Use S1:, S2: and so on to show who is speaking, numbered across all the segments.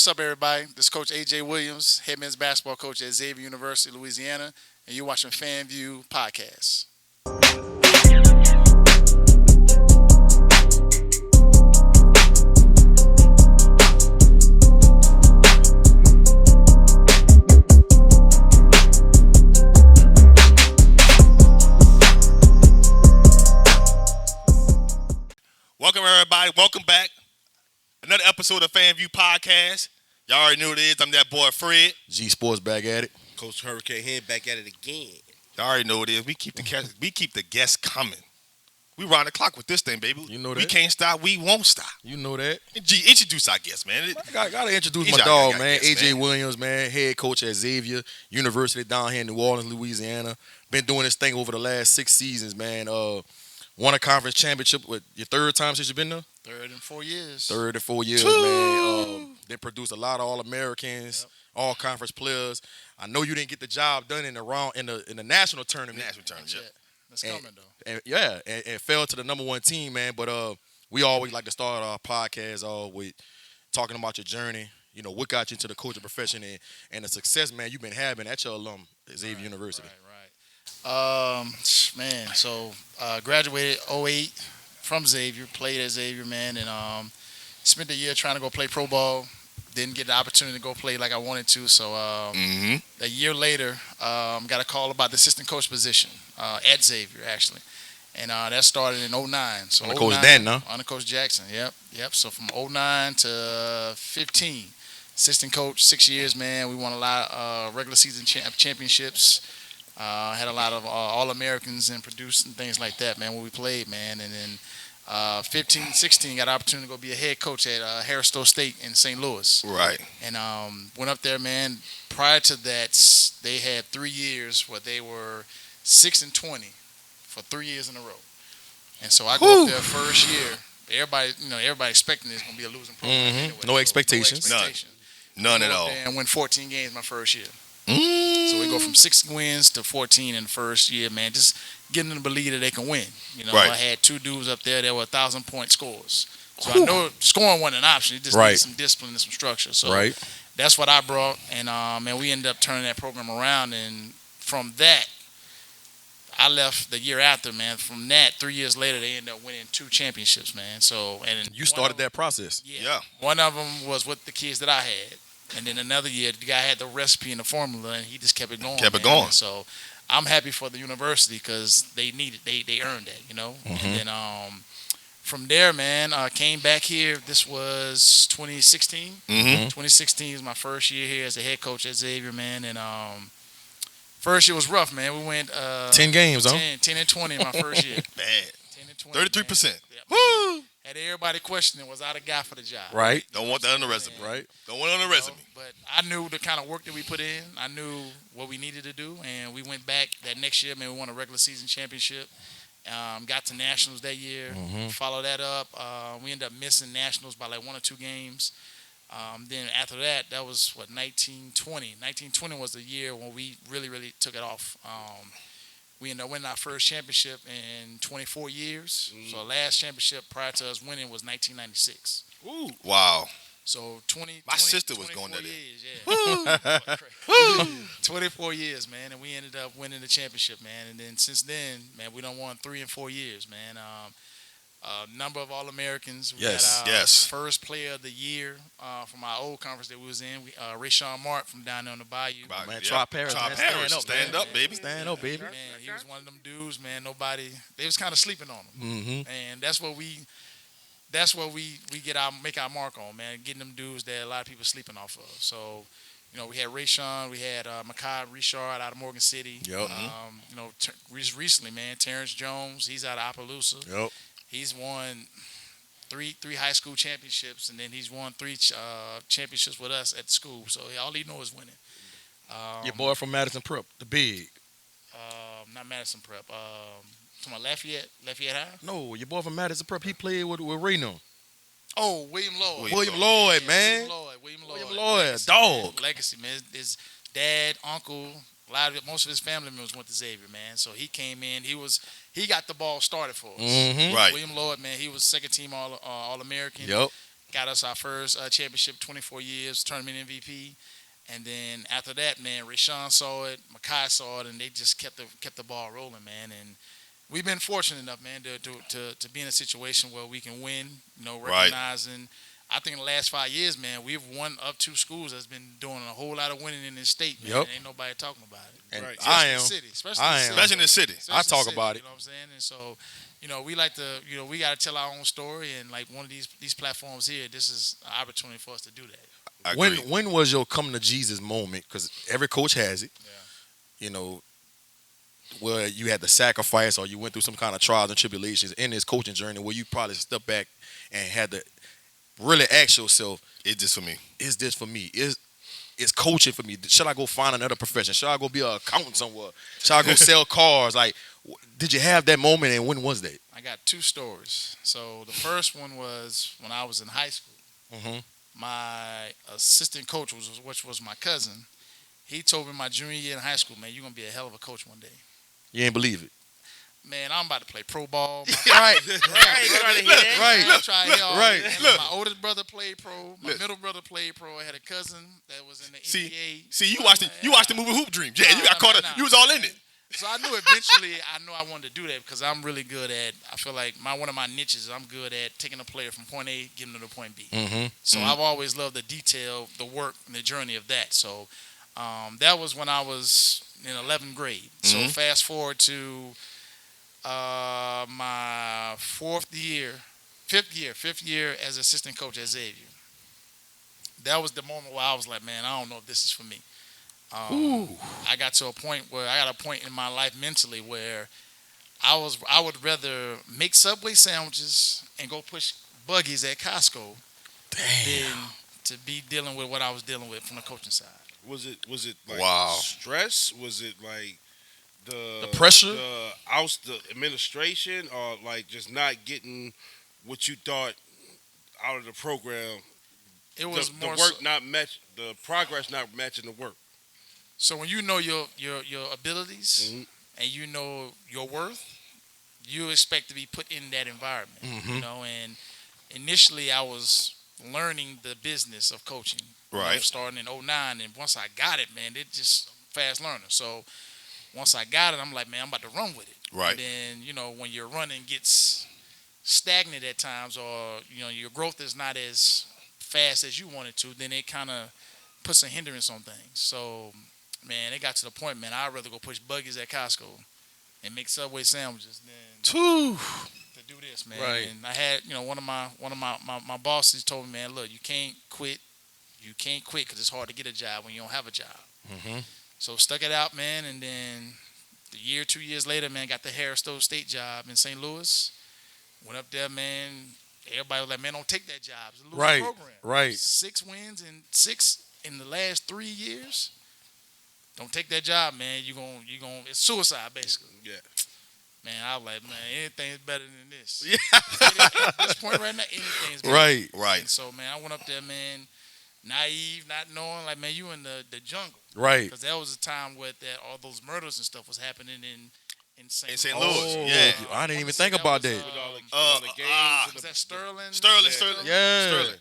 S1: what's up, everybody? This is Coach A.J. Williams, head men's basketball coach at Xavier University, Louisiana, and you're watching FanView podcast.
S2: Welcome, everybody. Welcome back. Another episode of FanView podcast. Y'all already know what it is. I'm that boy Fred.
S3: G Sports back at it.
S4: Coach Hurricane Head back at it again.
S2: Y'all already know what it is. We keep the guests coming. We round the clock with this thing, baby.
S3: You know that.
S2: We can't stop. We won't stop.
S3: You know that.
S2: G, introduce our guests, man.
S3: Gotta introduce
S2: He's
S3: my
S2: our
S3: dog,
S2: guy,
S3: man.
S2: guess,
S3: AJ
S2: man.
S3: Williams, man, head coach at Xavier University down here in New Orleans, Louisiana. Been doing this thing over the last 6 seasons, man. Won a conference championship with your third time since you've been there?
S1: Third in 4 years.
S3: Third in 4 years, man. They produced a lot of All-Americans, all-conference players. I know you didn't get the job done in the national tournament.
S2: National tournament, yeah.
S1: That's coming, though.
S3: And fell to the number one team, man. But we always like to start our podcast with talking about your journey. You know, what got you into the coaching profession and the success, man, you've been having at your alum at Xavier University.
S1: Man, so graduated 08 from Xavier, played at Xavier, man, and spent a year trying to go play pro ball. Didn't get the opportunity to go play like I wanted to, so a year later, got a call about the assistant coach position at Xavier, actually. And that started in 09. So
S3: Under Coach Dan, no?
S1: Under Coach Jackson, yep. So from 09 to 15, assistant coach, 6 years, man. We won a lot of regular season championships. Had a lot of All-Americans and produced and things like that, man, when we played, man. And then 15, 16, got an opportunity to go be a head coach at Harris State in St. Louis.
S2: Right.
S1: And went up there, man. Prior to that, they had 3 years where they were 6-20 for 3 years in a row. And so I go up there first year. Everybody expecting it's going to be a losing program. Anyway,
S3: No expectations.
S2: None at all.
S1: And win 14 games my first year. So we go from 6 wins to 14 in the first year, man. Just getting them to believe that they can win. You know,
S2: Right.
S1: I had 2 dudes up there that were 1,000-point scorers. So I know scoring wasn't an option. It just needed some discipline and some structure. So that's what I brought. And, man, we ended up turning that program around. And from that, I left the year after, man. From that, 3 years later, they ended up winning 2 championships, man. So and
S3: You started that process.
S1: Yeah. One of them was with the kids that I had. And then another year, the guy had the recipe and the formula, and he just kept it going. And so I'm happy for the university because they needed, they earned that, you know. And then from there, man, came back here. This was 2016. 2016 was my first year here as a head coach at Xavier, man. And first year was rough, man. We went
S3: 10 games,
S1: 10 and 20 in my first year.
S2: Bad.
S1: 10 and 20.
S2: 33%.
S1: Man.
S2: Woo!
S1: Had everybody questioning, was I the guy for the job?
S3: Right.
S2: Don't want that on the resume.
S3: Right.
S2: Don't want it on the resume.
S1: But I knew the kind of work that we put in. I knew what we needed to do, and we went back that next year. Man, we won a regular season championship. Got to nationals that year. Followed that up. We ended up missing nationals by like 1 or 2 games. Then after that, that was 1920. 1920 was the year when we really, really took it off. We ended up winning our first championship in 24 years. So our last championship prior to us winning was 1996.
S2: Ooh. Wow.
S1: So 20.
S2: My sister was going there.
S1: Years, yeah. 24 years, man, and we ended up winning the championship, man. And then since then, man, we done won 3 and 4 years, man. Number of All-Americans. We got our first player of the year from our old conference that we was in. Rayshawn Mark from down there on the Bayou.
S3: Man, Trop Harris,
S2: Stand up, baby.
S3: Stand up, baby.
S1: Man, he was one of them dudes, man. They was kind of sleeping on him. And that's what we make our mark on, man. Getting them dudes that a lot of people sleeping off of. So, you know, we had Rayshawn, we had Makai Richard out of Morgan City.
S3: Yep.
S1: You know, recently, man, Terrence Jones, he's out of Appaloosa.
S3: Yep.
S1: He's won three high school championships, and then he's won 3 championships with us at school. So all he knows is winning.
S3: Your boy from Madison Prep, the big.
S1: Not Madison Prep. To my Lafayette High?
S3: No, your boy from Madison Prep, he played with Reno.
S1: Oh, William Lloyd.
S3: William Lloyd, man.
S1: William Lloyd.
S3: Legacy, dog.
S1: Legacy, man. His dad, uncle, most of his family members went to Xavier, man. So he came in. He got the ball started for us.
S2: Right.
S1: William Lloyd, man, he was second team All-American.
S3: Yep.
S1: got us our first championship, 24 years, tournament MVP. And then after that, man, Rashawn saw it, Makai saw it, and they just kept the ball rolling, man. And we've been fortunate enough, man, to be in a situation where we can win, recognizing. I think in the last 5 years, man, we've won up 2 schools that's been doing a whole lot of winning in this state, man.
S3: Yep.
S1: Ain't nobody talking about it.
S3: And
S2: Right.
S3: I am.
S2: Especially in the city.
S3: I talk about it.
S1: You know what I'm saying? And so, we like to, we got to tell our own story. And like one of these platforms here, this is an opportunity for us to do that.
S3: When was your come to Jesus moment? Because every coach has it.
S1: Yeah.
S3: Where you had to sacrifice or you went through some kind of trials and tribulations in this coaching journey where you probably stepped back and had to really ask yourself,
S2: is this for me?
S3: Is this for me? Is coaching for me? Should I go find another profession? Should I go be an accountant somewhere? Should I go sell cars? Like, did you have that moment, and when was that?
S1: I got 2 stories. So the first one was when I was in high school.
S3: Mm-hmm.
S1: My assistant coach, which was my cousin, he told me my junior year in high school, man, you're going to be a hell of a coach one day.
S3: You ain't believe it.
S1: Man, I'm about to play pro ball.
S3: Right.
S1: My oldest brother played pro. My middle brother played pro. I had a cousin that was in the NBA.
S2: See, you watched the movie Hoop Dreams. Yeah, you got caught up. You was all in it.
S1: So I knew eventually I wanted to do that because I'm really good at, I feel like one of my niches, I'm good at taking a player from point A, getting them to point B.
S3: Mm-hmm.
S1: So I've always loved the detail, the work, and the journey of that. So that was when I was in 11th grade. So fast forward to my fifth year as assistant coach at Xavier. That was the moment where I was like, man, I don't know if this is for me. I got to a point in my life mentally where I would rather make Subway sandwiches and go push buggies at Costco than to be dealing with what I was dealing with from the coaching side.
S4: Was it like stress? Was it like the
S3: pressure,
S4: the administration, or like just not getting what you thought out of the program?
S1: It was
S4: the
S1: more
S4: work not match, the progress not matching the work.
S1: So when you know your abilities and you know your worth, you expect to be put in that environment. And initially I was learning the business of coaching.
S2: Right.
S1: Starting in 2009, and once I got it, man, it just fast learner. So once I got it, I'm like, man, I'm about to run with it.
S2: Right.
S1: And then, when your running gets stagnant at times, or your growth is not as fast as you want it to, then it kind of puts a hindrance on things. So, man, it got to the point, man, I'd rather go push buggies at Costco and make Subway sandwiches than to do this, man.
S3: Right.
S1: And I had, one of my bosses told me, man, look, you can't quit. You can't quit because it's hard to get a job when you don't have a job.
S3: Mm-hmm.
S1: So stuck it out, man, and then the year, 2 years later, man, got the Harris-Stowe State job in St. Louis. Went up there, man. Everybody was like, man, don't take that job. It's a losing program.
S3: Right.
S1: 6 wins and 6 in the last 3 years. Don't take that job, man. You gonna it's suicide basically.
S4: Yeah.
S1: Man, I was like, man, anything's better than this.
S3: Yeah.
S1: At this point right now, anything's better.
S3: Right.
S1: And so, man, I went up there, man, naive, not knowing, like, man, you in the jungle.
S3: Right.
S1: Because that was a time where all those murders and stuff was happening in St.
S2: St.
S1: Louis.
S2: Louis. Yeah.
S3: I didn't even think about that.
S1: Was that Sterling?
S2: Sterling.
S3: Yeah.
S2: Sterling.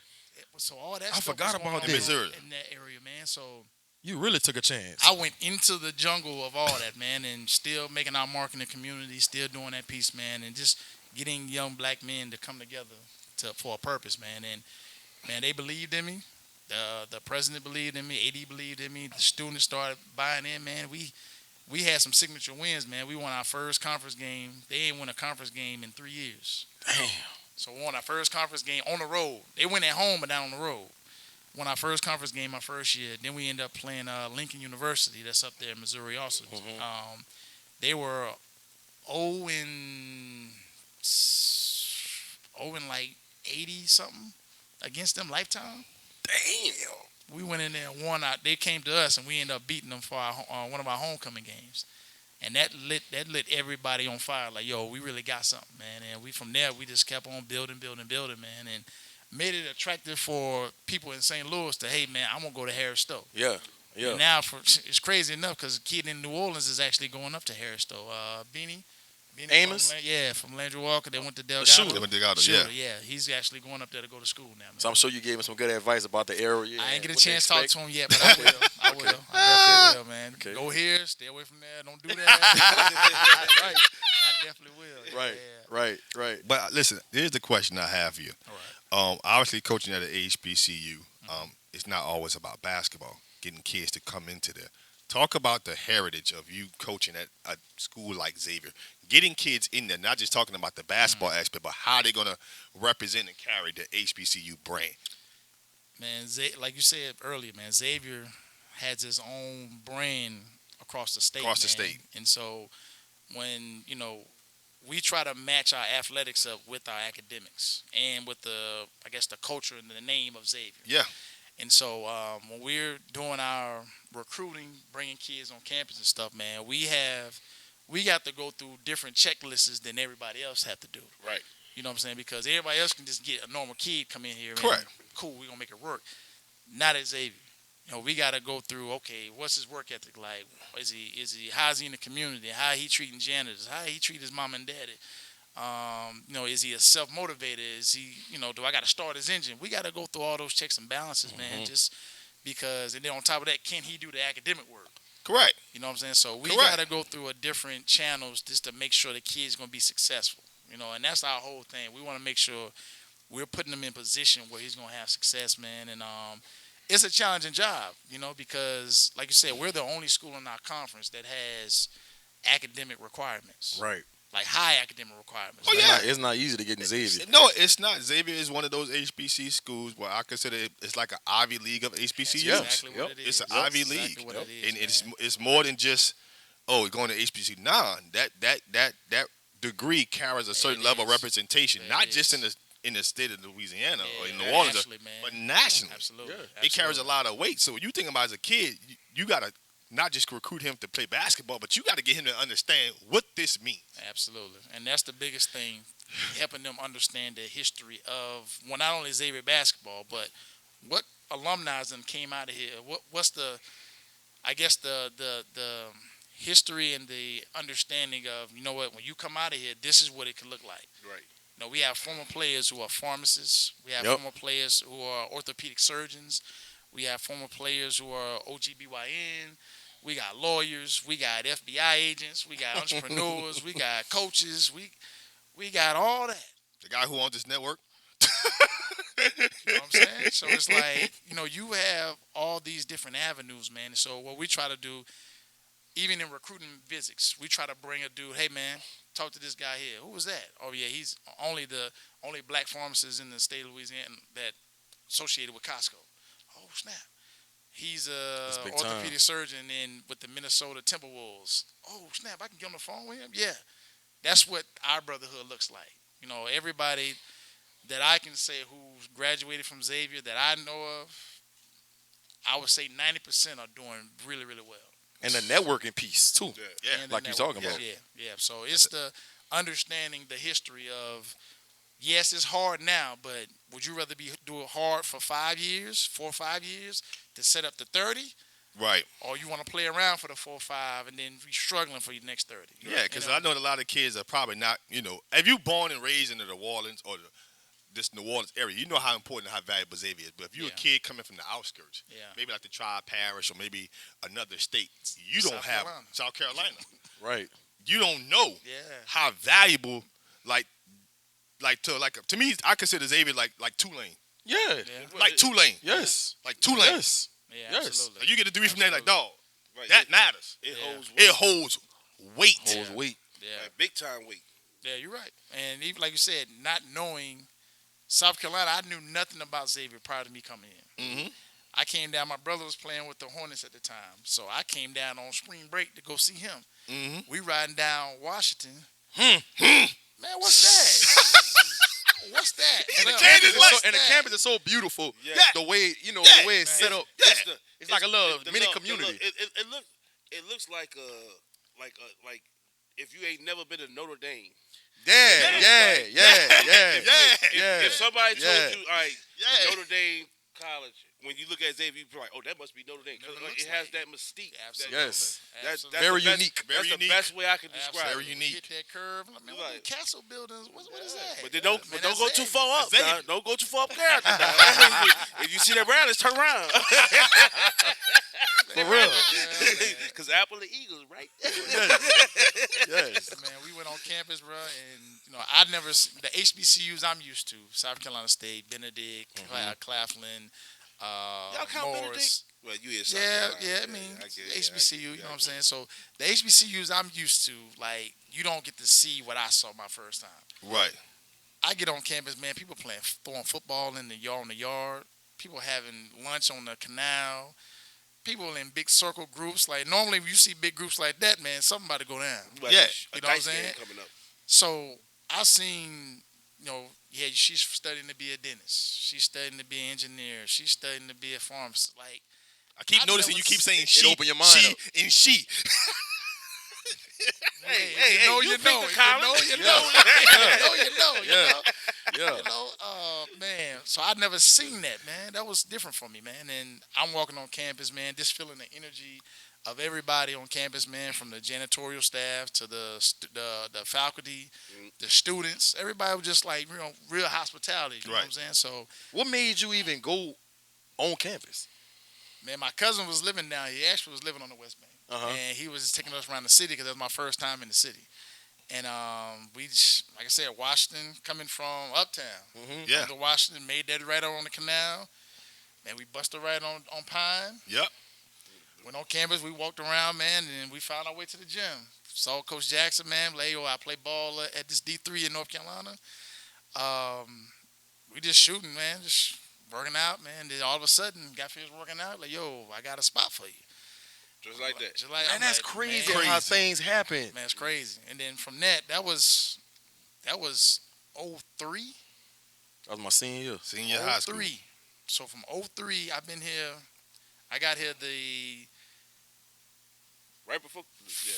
S1: So all that
S3: I
S1: stuff
S3: forgot
S1: was going
S3: about
S1: on
S3: that.
S2: Missouri.
S1: in that area, man. So
S3: You really took a chance.
S1: I went into the jungle of all that, man, and still making our mark in the community, still doing that piece, man, and just getting young black men to come together for a purpose, man. And, man, they believed in me. The president believed in me. AD believed in me. The students started buying in, man. We had some signature wins, man. We won our first conference game. They ain't won a conference game in 3 years.
S3: Damn.
S1: So we won our first conference game on the road. They went at home but down on the road. Won our first conference game my first year. Then we ended up playing Lincoln University. That's up there in Missouri also.
S3: Mm-hmm.
S1: They were 0 in like 80-something against them lifetime.
S3: Damn.
S1: We went in there and won out. They came to us and we ended up beating them for one of our homecoming games. And that lit everybody on fire. Like, yo, we really got something, man. And from there, we just kept on building, man. And made it attractive for people in St. Louis to, hey, man, I'm going to go to Harris-Stowe.
S3: Yeah.
S1: And now it's crazy enough because a kid in New Orleans is actually going up to Harris-Stowe. Beanie,
S3: Amos?
S1: From Landry Walker. They went to Delgado.
S2: Shooter. They went to Delgado,
S1: yeah. He's actually going up there to go to school now, man.
S3: So I'm sure you gave him some good advice about the area.
S1: I ain't get a
S3: what to
S1: chance to talk
S3: expect.
S1: to him yet, but I will. I definitely will, man.
S3: Okay.
S1: Go here, stay away from there. Don't do that. Right. I definitely will.
S3: Right.
S2: But listen, here's the question I have for you.
S1: All right.
S2: Obviously, coaching at an HBCU, it's not always about basketball. Getting kids to come into there. Talk about the heritage of you coaching at a school like Xavier. Getting kids in there, not just talking about the basketball aspect, but how they're going to represent and carry the HBCU brand.
S1: Man, like you said earlier, man, Xavier has his own brand across the state. And so when, we try to match our athletics up with our academics and with the culture and the name of Xavier.
S2: Yeah.
S1: And so when we're doing our recruiting, bringing kids on campus and stuff, man, we got to go through different checklists than everybody else have to do.
S2: Right.
S1: You know what I'm saying? Because everybody else can just get a normal kid come in here.
S2: Correct.
S1: And cool, we're going to make it work. Not at Xavier. We got to go through, okay, what's his work ethic like? How's he in the community? How he treating janitors? How he treat his mom and daddy? Is he a self-motivated? Is he, do I got to start his engine? We got to go through all those checks and balances, man, just because. And then on top of that, can he do the academic work?
S2: Correct.
S1: You know what I'm saying? So we got to go through a different channels just to make sure the kid's going to be successful. And that's our whole thing. We want to make sure we're putting him in position where he's going to have success, man. And it's a challenging job, because, like you said, we're the only school in our conference that has academic requirements.
S3: Right.
S1: Like high academic requirements.
S2: Oh, yeah.
S3: It's not easy to get in Xavier.
S2: No, it's not. Xavier is one of those HBC schools where I consider it's like an Ivy League of HBCUs.
S1: That's exactly what it is.
S2: It's an Ivy
S1: Exactly
S2: League.
S1: what it is,
S2: And it's more than just, going to HBCU. Nah, that degree carries a certain level of representation, not just in the state of Louisiana or in New Orleans, but nationally.
S1: Absolutely.
S2: It carries a lot of weight. So when you think about as a kid, you got to not just recruit him to play basketball, but you got to get him to understand what this means.
S1: Absolutely. And that's the biggest thing, helping them understand the history of, well, not only Xavier basketball, but what alumni then came out of here. What's the history and the understanding of, when you come out of here, this is what it could look like.
S2: Right.
S1: We have former players who are pharmacists. We have former players who are orthopedic surgeons. We have former players who are OGBYN. We got lawyers. We got FBI agents. We got entrepreneurs. We got coaches. We got all that.
S2: The guy who owns this network.
S1: You know what I'm saying? So it's like, you have all these different avenues, man. And so what we try to do, even in recruiting visits, we try to bring a dude, hey, man, talk to this guy here. Who was that? Oh, yeah, he's only black pharmacist in the state of Louisiana that associated with Costco. Oh, snap. He's a orthopedic surgeon with the Minnesota Timberwolves. Oh, snap, I can get on the phone with him? Yeah. That's what our brotherhood looks like. Everybody that I can say who's graduated from Xavier that I know of, I would say 90% are doing really, really well.
S3: And the networking piece, too.
S2: Yeah.
S3: Like you're talking about.
S1: Yeah. So it's the understanding the history of, yes, it's hard now, but would you rather do it hard for 4 or 5 years, to set up to 30?
S2: Right.
S1: Or you want to play around for the 4 or 5 and then be struggling for your next 30?
S2: Yeah, because I know a lot of kids are probably not, if you born and raised in the New Orleans or this New Orleans area, you know how important and how valuable Xavier is. But if you're a kid coming from the outskirts, maybe like the Tri-Parish or maybe another state, you don't have South Carolina.
S3: Right.
S2: You don't know how valuable, to me, I consider Xavier like Tulane.
S3: Yeah.
S2: Like Tulane.
S3: Yes.
S2: Like Tulane.
S3: Yes.
S1: Yeah, absolutely.
S2: Like you get a degree from there, like, dog,
S4: Right.
S2: that matters.
S4: It holds weight.
S2: It holds weight.
S3: Holds weight.
S1: Yeah.
S4: Like big time weight.
S1: Yeah, you're right. And even like you said, not knowing South Carolina, I knew nothing about Xavier prior to me coming in.
S2: Mm-hmm.
S1: I came down. My brother was playing with the Hornets at the time, so I came down on spring break to go see him.
S2: Mm-hmm.
S1: We riding down Washington. Man, what's that? What's that?
S2: And
S3: the campus is so beautiful.
S4: Yeah.
S3: The way the way it's set up. It's like a little mini community.
S4: It looks like if you ain't never been to Notre Dame.
S3: Yeah.
S4: If somebody told you, all right, Notre Dame College, when you look at Xavier, you be like, oh, that must be Notre Dame. 'Cause,
S1: It
S4: it has
S1: looks
S4: that mystique.
S1: Absolutely.
S3: Yes.
S4: That's
S3: Very
S4: the best,
S3: unique.
S2: Very
S4: That's
S2: unique.
S4: the best way I can describe
S2: Very
S4: it.
S2: unique.
S1: Hit that curve. I mean, what
S4: Right.
S1: the castle buildings? What is that?
S4: But then don't
S1: Man,
S4: don't
S1: that's
S4: go too
S1: Xavier.
S4: far up.
S2: That's
S4: Now.
S2: Xavier.
S4: Don't go too far up character. Now. If you see that brown, let's turn around.
S3: For real.
S4: Because Apple the Eagles, right?
S3: Yes.
S1: Man, we went on campus, bro, and I'd never the HBCUs I'm used to: South Carolina State, Benedict, Claflin,
S4: Y'all count
S1: Morris.
S4: Benedict? Well, you in South
S1: Yeah,
S4: Carolina.
S1: I mean,
S4: I get it.
S1: HBCU, you know what I'm saying? So the HBCUs I'm used to, like, you don't get to see what I saw my first time.
S2: Right.
S1: I get on campus, man, people throwing football in the yard, people having lunch on the canal, people in big circle groups. Like, normally when you see big groups like that, man, something about to go down.
S4: Like
S2: Yeah.
S4: a
S1: You know what I'm
S4: dice game
S1: saying?
S4: coming up.
S1: So I seen, yeah, she's studying to be a dentist. She's studying to be an engineer. She's studying to be a pharmacist. Like,
S2: I keep
S1: I've
S2: noticing
S1: never
S2: you keep saying
S3: It
S2: she,
S3: open your mind
S2: she,
S3: up.
S2: and she.
S4: Hey,
S1: you know,
S4: you
S1: you
S4: picked
S1: know,
S4: the
S1: you
S4: college.
S1: know, you
S3: Yeah.
S1: know, you
S3: Yeah.
S1: know.
S3: Yeah.
S1: Man. So I'd never seen that, man. That was different for me, man. And I'm walking on campus, man, just feeling the energy of everybody on campus, man, from the janitorial staff to the faculty, the students. Everybody was just like, real hospitality. You know what I'm saying? So,
S3: What made you even go on campus?
S1: man, my cousin was living down here. He actually was living on the West Bank. And he was just taking us around the city because that was my first time in the city. And we just, like I said, Washington, coming from uptown.
S2: Yeah.
S1: To Washington, made that right on the canal. Man, we busted right on Pine.
S2: Yep.
S1: Went on campus, we walked around, man, and we found our way to the gym. Saw Coach Jackson, man. Like, I play ball at this D3 in North Carolina. We just shooting, man, just working out, man. Then all of a sudden, got finished working out. Like, yo, I got a spot for you.
S4: Just like that.
S1: Just like,
S3: Man,
S1: I'm
S3: that's
S1: like,
S3: crazy
S1: man,
S3: how things happen.
S1: Man, it's crazy. And then from that was 03.
S3: That was my senior year.
S2: Senior high school.
S1: 03. So from 03, I've been here. I got here the
S4: Right before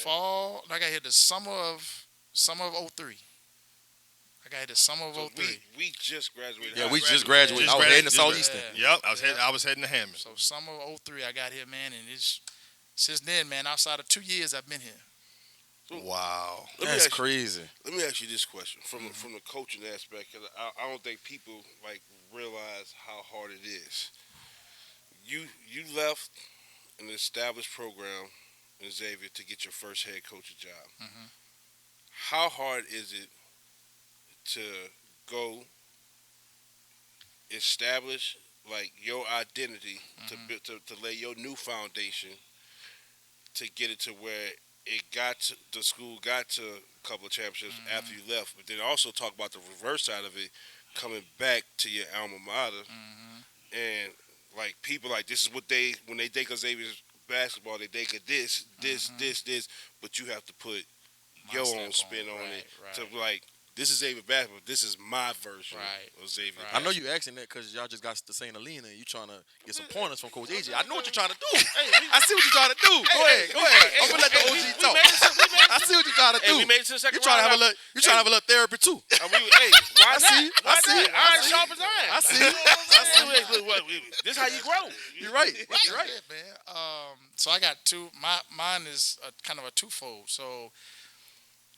S1: fall. I got here the summer of 03. I got here the summer of 03.
S4: we just graduated.
S3: Yeah,
S4: high
S3: we
S4: school.
S3: just graduated. I was heading to Southeastern.
S2: Yep. I was heading to Hammond.
S1: So summer of 03, I got here, man, and it's since then, man. Outside of 2 years, I've been here.
S2: Wow.
S4: Let me
S3: That's
S4: ask you-
S3: crazy.
S4: Let me ask you this question from the coaching aspect, because I don't think people realize how hard it is. You left an established program in Xavier to get your first head coaching job.
S1: Mhm.
S4: How hard is it to go establish your identity to lay your new foundation to get it to where it got to the school got to a couple of championships after you left, but then also talk about the reverse side of it, coming back to your alma mater and people this is what when they think of Xavier's basketball, they think of this, but you have to put
S1: My
S4: your
S1: stamp
S4: own
S1: on
S4: spin
S1: it.
S4: on
S1: Right,
S4: it to this is Xavier basketball, this is my version of Xavier.
S1: Right.
S3: I know you asking that because y'all just got to St. Helena and you trying to get some pointers from Coach A.J. I know what you're trying to do. I see what you're trying to do. Go ahead. I'm gonna let the OG talk. I see what you're trying to do.
S4: We made it to the second
S3: You trying to have a
S4: round.
S3: little. You trying to have a little therapy too.
S4: Why not?
S3: I see.
S4: Why
S3: I see.
S4: not?
S3: I
S4: Iron
S3: see.
S4: sharp as iron.
S3: I see.
S4: This how you grow.
S3: You're right.
S1: That's
S3: You're right.
S1: it, man. So I got two. Mine is kind of a twofold. So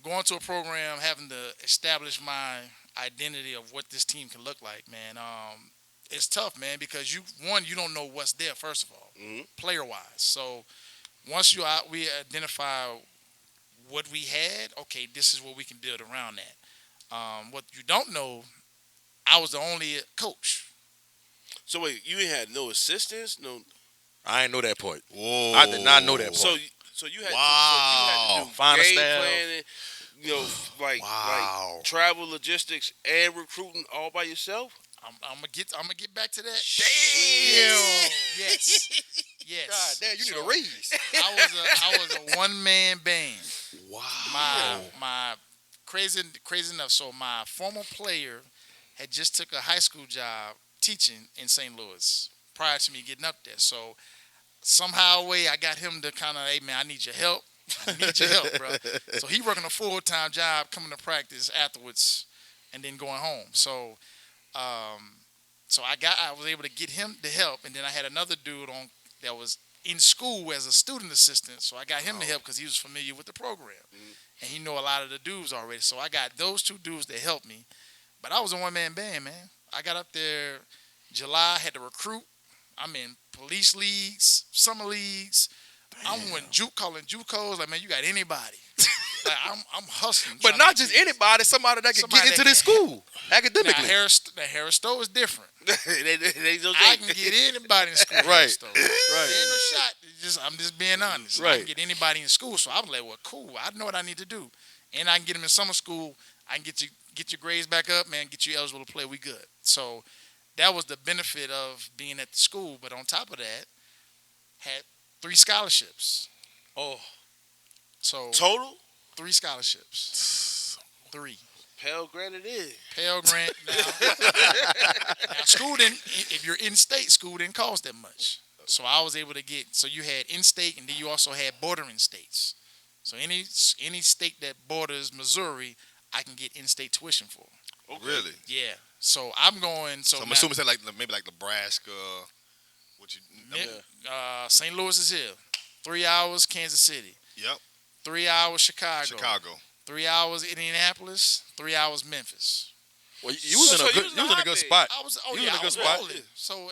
S1: going to a program, having to establish my identity of what this team can look like, man. It's tough, man, because you don't know what's there first of all, player wise. So once we identify what we had, okay, this is what we can build around that. What you don't know, I was the only coach.
S4: So wait, you ain't had no assistants, no.
S3: I ain't know that part.
S2: Whoa.
S3: I did not know that part.
S4: So you had
S2: Wow.
S4: to do
S3: Find a
S4: game
S3: staff.
S4: planning, like travel logistics and recruiting all by yourself.
S1: I'm gonna get back to that.
S3: Damn.
S1: Yes. Yes.
S3: God damn, you
S1: So,
S3: need a raise.
S1: I was a one man band.
S3: Wow.
S1: My crazy enough. So my former player had just took a high school job teaching in St. Louis prior to me getting up there. So somehow way I got him to kind of, hey man, I need your help. I need your help, bro. So he working a full-time job, coming to practice afterwards, and then going home. So So I was able to get him to help, and then I had another dude on that was in school as a student assistant. So I got him to help because he was familiar with the program, and he know a lot of the dudes already. So I got those two dudes that helped me. But I was a one-man band, man. I got up there July, had to recruit. I'm in police leagues, summer leagues. I'm calling JUCOs. Like, man, you got anybody? Like, I'm hustling.
S3: But not just anybody, somebody that can get into this school academically.
S1: Now, Harris Stowe is different.
S4: they
S1: I can get anybody in school.
S3: Right.
S1: Stowe. Right. Ain't no shot. I'm just being honest.
S3: Right.
S1: I can get anybody in school. So I was like, well, cool. I know what I need to do. And I can get them in summer school. I can get your grades back up, man, get you eligible to play. We good. So that was the benefit of being at the school. But on top of that, had 3 scholarships.
S3: Oh.
S1: So
S4: total
S1: 3 scholarships. 3.
S4: Pell Grant it is.
S1: Pell Grant. Now school didn't. If you're in state, school didn't cost that much. So I was able to get. So you had in state, and then you also had bordering states. So any state that borders Missouri, I can get in-state tuition for.
S2: Okay. Really?
S1: Yeah. So I'm going. So
S2: I'm assuming it's maybe like Nebraska.
S1: St. Louis is here. 3 hours, Kansas City.
S2: Yep.
S1: 3 hours, Chicago. 3 hours, Indianapolis. 3 hours, Memphis.
S3: Well, you was in a good spot.
S1: I was. Oh,
S3: you
S1: yeah,
S3: was in a
S1: I
S3: good
S1: was
S3: spot.
S1: rolling. So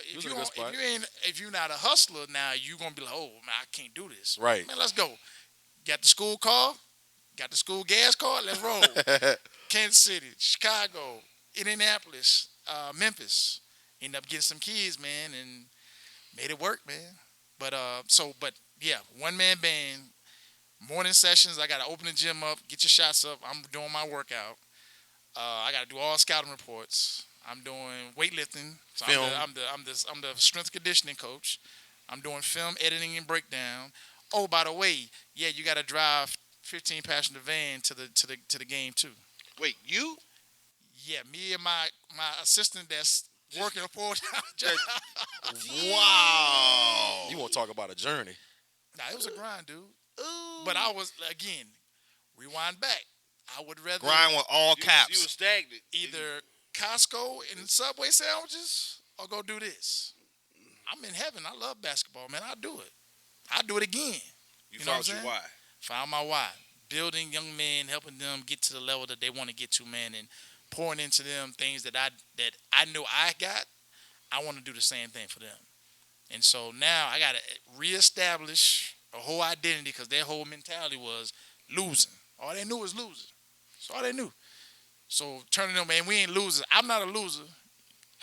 S1: if you're not a hustler now, you're gonna be like, oh man, I can't do this.
S3: Right.
S1: Man, let's go. Got the school car. Got the school gas card. Let's roll. Kansas City, Chicago, Indianapolis, Memphis. Ended up getting some kids, man, and made it work, man. But yeah, one-man band, morning sessions. I got to open the gym up, get your shots up. I'm doing my workout. I got to do all scouting reports. I'm doing weightlifting. So I'm the strength conditioning coach. I'm doing film editing and breakdown. Oh, by the way, yeah, you got to drive 15-passenger van to the game too.
S4: Wait, you?
S1: Yeah, me and my assistant that's working a full-time job.
S2: Wow.
S3: You want to talk about a journey?
S1: Nah, it was a grind, dude.
S4: Ooh.
S1: But I was, again, rewind back. I would rather
S2: grind with all caps.
S4: You were stagnant.
S1: Either Costco and Subway sandwiches or go do this. I'm in heaven. I love basketball, man. I'll do it. I'll do it again.
S4: You
S1: know
S4: found your why.
S1: Found my why. Building young men, helping them get to the level that they want to get to, man, and pouring into them things that I knew I got. I want to do the same thing for them. And so now I got to reestablish a whole identity because their whole mentality was losing. All they knew was losing. That's all they knew. So turning them, man, we ain't losers. I'm not a loser,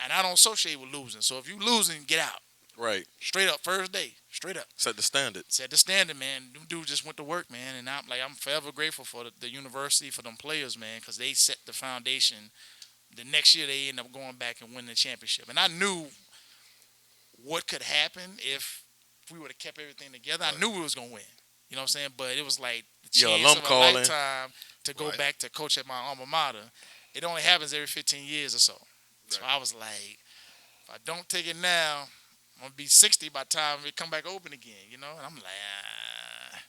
S1: and I don't associate with losing. So if you losing, get out.
S3: Right.
S1: Straight up, first day. Straight up.
S3: Set the standard.
S1: Set the standard, man. Them dudes just went to work, man. And I'm forever grateful for the university, for them players, man, because they set the foundation. The next year, they end up going back and winning the championship. And I knew what could happen if we would have kept everything together. I knew we was going to win. You know what I'm saying? But it was like the chance of a lifetime to go back to coach at my alma mater. It only happens every 15 years or so. Right. So I was like, if I don't take it now, I'm going to be 60 by the time we come back open again, you know? And I'm like, ah.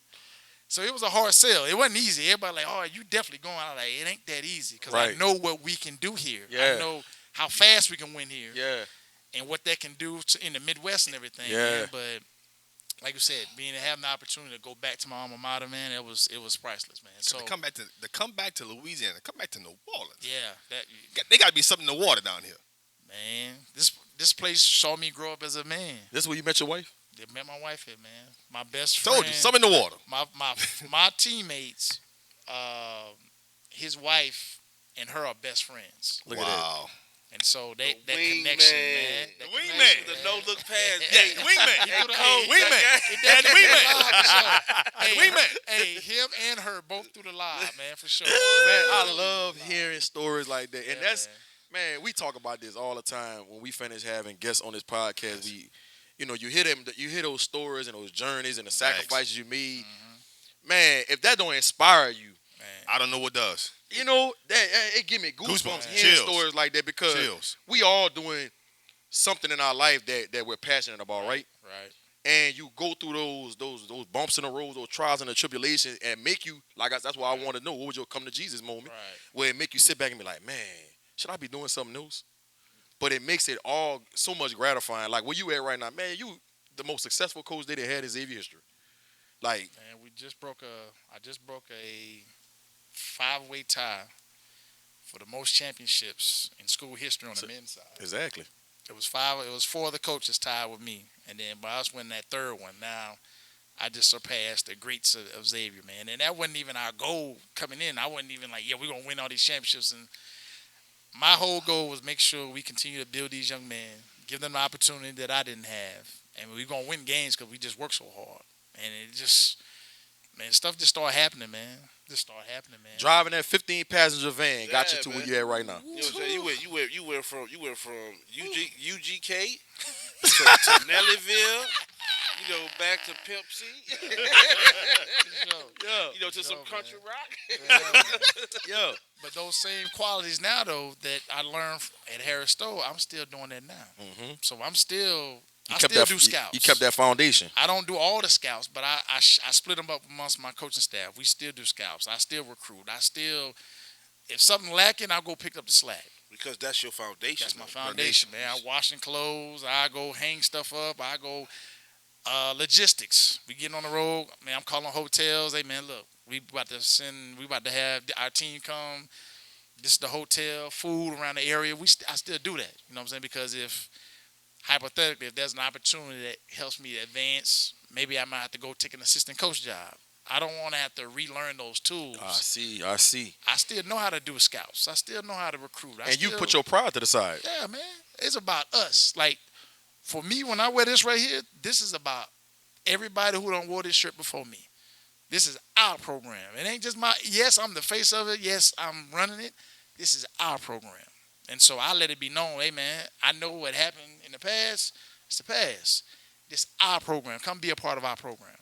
S1: So it was a hard sell. It wasn't easy. Everybody like, oh, you definitely going. I'm like, it ain't that easy because I know what we can do here.
S3: Yeah.
S1: I know how fast we can win here.
S3: Yeah.
S1: And what that can do in the Midwest and everything.
S3: Yeah.
S1: Man. But like you said, having the opportunity to go back to my alma mater, man, it was priceless, man. So
S2: to come back to Louisiana, come back to New Orleans.
S1: Yeah,
S2: they got to be something in the water down here.
S1: Man, this place saw me grow up as a man.
S3: This is where you met your wife?
S1: They met my wife here, man. My best friend.
S2: Told you, something in the water.
S1: My teammates, his wife and her are best friends.
S3: Look at that.
S1: And so that connection, man.
S2: The wingman.
S4: The no-look pass.
S2: Yeah, wingman.
S1: Wingman. Hey, him and her both through the live, man, for sure.
S3: Man, I love hearing stories like that. And that's, man, we talk about this all the time. When we finish having guests on this podcast, you hear those stories and those journeys and the sacrifices you made. Mm-hmm. Man, if that don't inspire you,
S2: I don't know what does.
S3: You know, it give me goosebumps hearing stories like that because we all doing something in our life that we're passionate about, right?
S1: Right.
S3: And you go through those bumps in the road, those trials and the tribulations, and make you that's why I want to know what was your come to Jesus moment, where it make you sit back and be like, man, should I be doing something else? but it makes it all so much gratifying. Like where you at right now, man, you the most successful coach they had in Xavier history. Like,
S1: Man, I just broke a 5-way tie for the most championships in school history on the men's side.
S3: exactly.
S1: It was 5. It was 4 of the coaches tied with me, and then by us winning that third one, now I just surpassed the greats of Xavier, man. And that wasn't even our goal coming in. I wasn't even like, yeah, we're gonna win all these championships. And my whole goal was make sure we continue to build these young men, give them the opportunity that I didn't have, and we're gonna win games because we just work so hard. And it just, man, stuff just started happening, man.
S3: Driving that 15 passenger van got you
S4: Yeah,
S3: to
S4: man.
S3: where you at right now.
S4: You know what I'm saying? You went from UGK to Nellyville. Back to Pimp C. To some country rock.
S3: Yeah.
S1: But those same qualities now, though, that I learned at Harris Stowe, I'm still doing that now.
S3: Mm-hmm.
S1: So I still do scouts.
S3: You kept that foundation.
S1: I don't do all the scouts, but I split them up amongst my coaching staff. We still do scouts. I still recruit. If something lacking, I'll go pick up the slack.
S4: Because that's your foundation.
S1: That's my foundation, man. I washing clothes. I go hang stuff up. I go logistics. We getting on the road. Man, I'm calling hotels. Hey, man, look, we about to have our team come. This is the hotel, food around the area. I still do that. You know what I'm saying? Because hypothetically, if there's an opportunity that helps me advance, maybe I might have to go take an assistant coach job. I don't want to have to relearn those tools.
S3: I see.
S1: I still know how to do scouts. I still know how to recruit.
S3: You put your pride to the side.
S1: Yeah, man. It's about us. Like, for me, when I wear this right here, this is about everybody who done wore this shirt before me. This is our program. It ain't just yes, I'm the face of it. Yes, I'm running it. This is our program. And so I let it be known, hey, man, I know what happened in the past. It's the past. This is our program. Come be a part of our program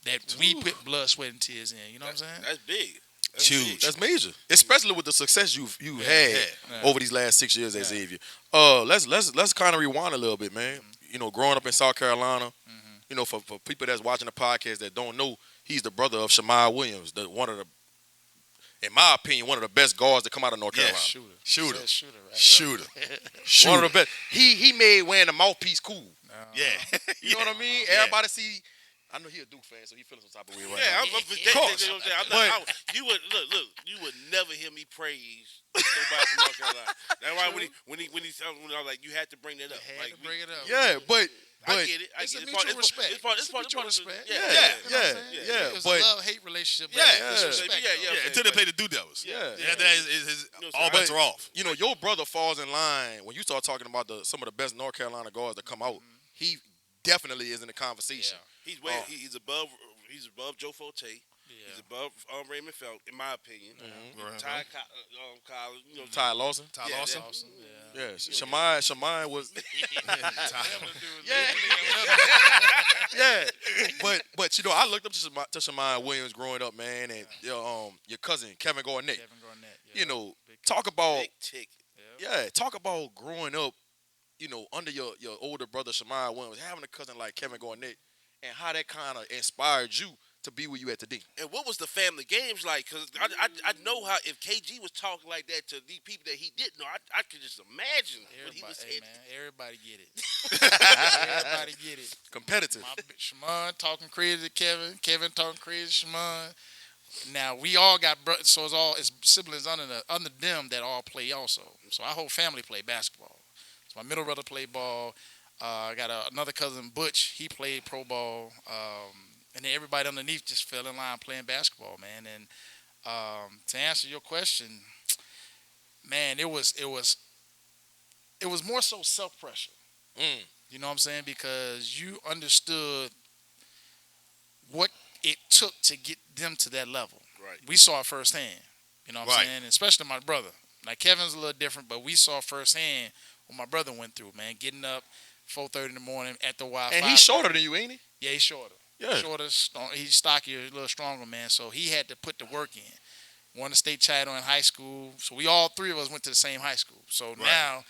S1: that we put blood, sweat, and tears in. You know what I'm saying?
S4: That's big.
S3: That's huge. That's major, especially with the success you've had over these last 6 years at Xavier. Let's kind of rewind a little bit, man. Growing up in South Carolina, for people that's watching the podcast that don't know, he's the brother of Shamai Williams, in my opinion, one of the best guards to come out of North Carolina.
S2: Shooter.
S3: One of the best. He made wearing the mouthpiece cool.
S2: Yeah.
S3: You know what I mean?
S2: Yeah.
S3: Everybody see. I know he a Duke fan, so he feeling some type of way right now.
S4: You would never hear me praise nobody from North Carolina. That's why when I was like, you had to bring that up.
S1: Bring it up.
S3: Yeah, but
S4: I get it.
S1: It's a mutual respect.
S4: It's part of
S1: respect.
S3: Yeah.
S1: It's a love-hate relationship.
S2: Until they play the Devils. All bets are off.
S3: Your brother falls in line when you start talking about some of the best North Carolina guards that come out. He definitely is in the conversation.
S4: He's above Joe Forte. He's above Raymond Felt, in my opinion. Ty Collins,
S3: Ty Lawson. Yeah. Shamai was. But I looked up to Shamai Williams growing up, man, and your cousin Kevin Garnett. Talk about talk about growing up. Under your older brother Shamai Williams, having a cousin like Kevin Garnett, and how that kind of inspired you to be where you at today.
S4: And what was the family games like? Because I know how if KG was talking like that to these people that he didn't know, I could just imagine what he was saying.
S1: Everybody get it. Everybody get it.
S3: Competitive.
S1: Shamon talking crazy to Kevin. Kevin talking crazy to Shamon. Now we all got brothers, so it's siblings under them that all play also. So our whole family play basketball. So my middle brother played ball. I got another cousin, Butch. He played pro ball. And then everybody underneath just fell in line playing basketball, man. And to answer your question, man, it was more so self-pressure. You know what I'm saying? Because you understood what it took to get them to that level.
S4: Right.
S1: We saw it firsthand. You know what I'm saying? And especially my brother. Like Kevin's a little different, but we saw firsthand what my brother went through, man. Getting up 4:30 in the morning at the Wi-Fi.
S3: And he's shorter than you, ain't he?
S1: Yeah, he's shorter.
S3: Yeah.
S1: Shorter, he's stockier, a little stronger, man. So he had to put the work in. Won a state title in high school. So we all three of us went to the same high school. So now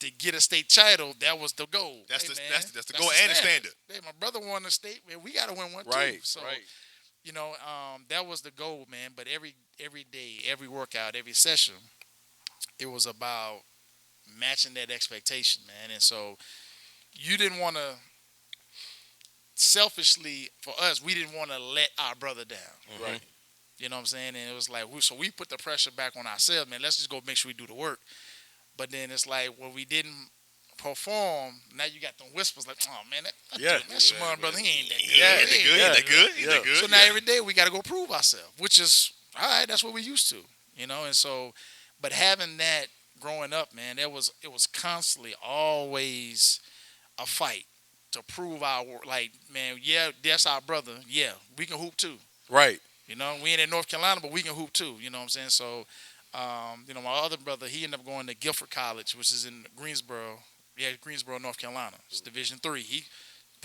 S1: to get a state title, that was the goal.
S2: That's the goal and the standard.
S1: Hey, my brother won the state, man. We got to win one
S3: too.
S1: So, that was the goal, man. But every day, every workout, every session, it was about matching that expectation, man. And so you didn't want to, selfishly for us, we didn't want to let our brother down.
S4: Right.
S1: You know what I'm saying? And it was like, so we put the pressure back on ourselves, man. Let's just go make sure we do the work. But then it's like, when we didn't perform, now you got them whispers like, oh, man, that Shimon brother, he ain't that good.
S2: He ain't that good.
S1: So now every day we got to go prove ourselves, which is, all right, that's what we used to, you know? And so, but having that growing up, man, it was constantly always a fight to prove our work. Like, man, yeah, that's our brother. Yeah, we can hoop too.
S3: Right.
S1: You know, we ain't in North Carolina, but we can hoop too. You know what I'm saying? So, you know, my other brother, he ended up going to Guilford College, which is in Greensboro, North Carolina. It's Division III. He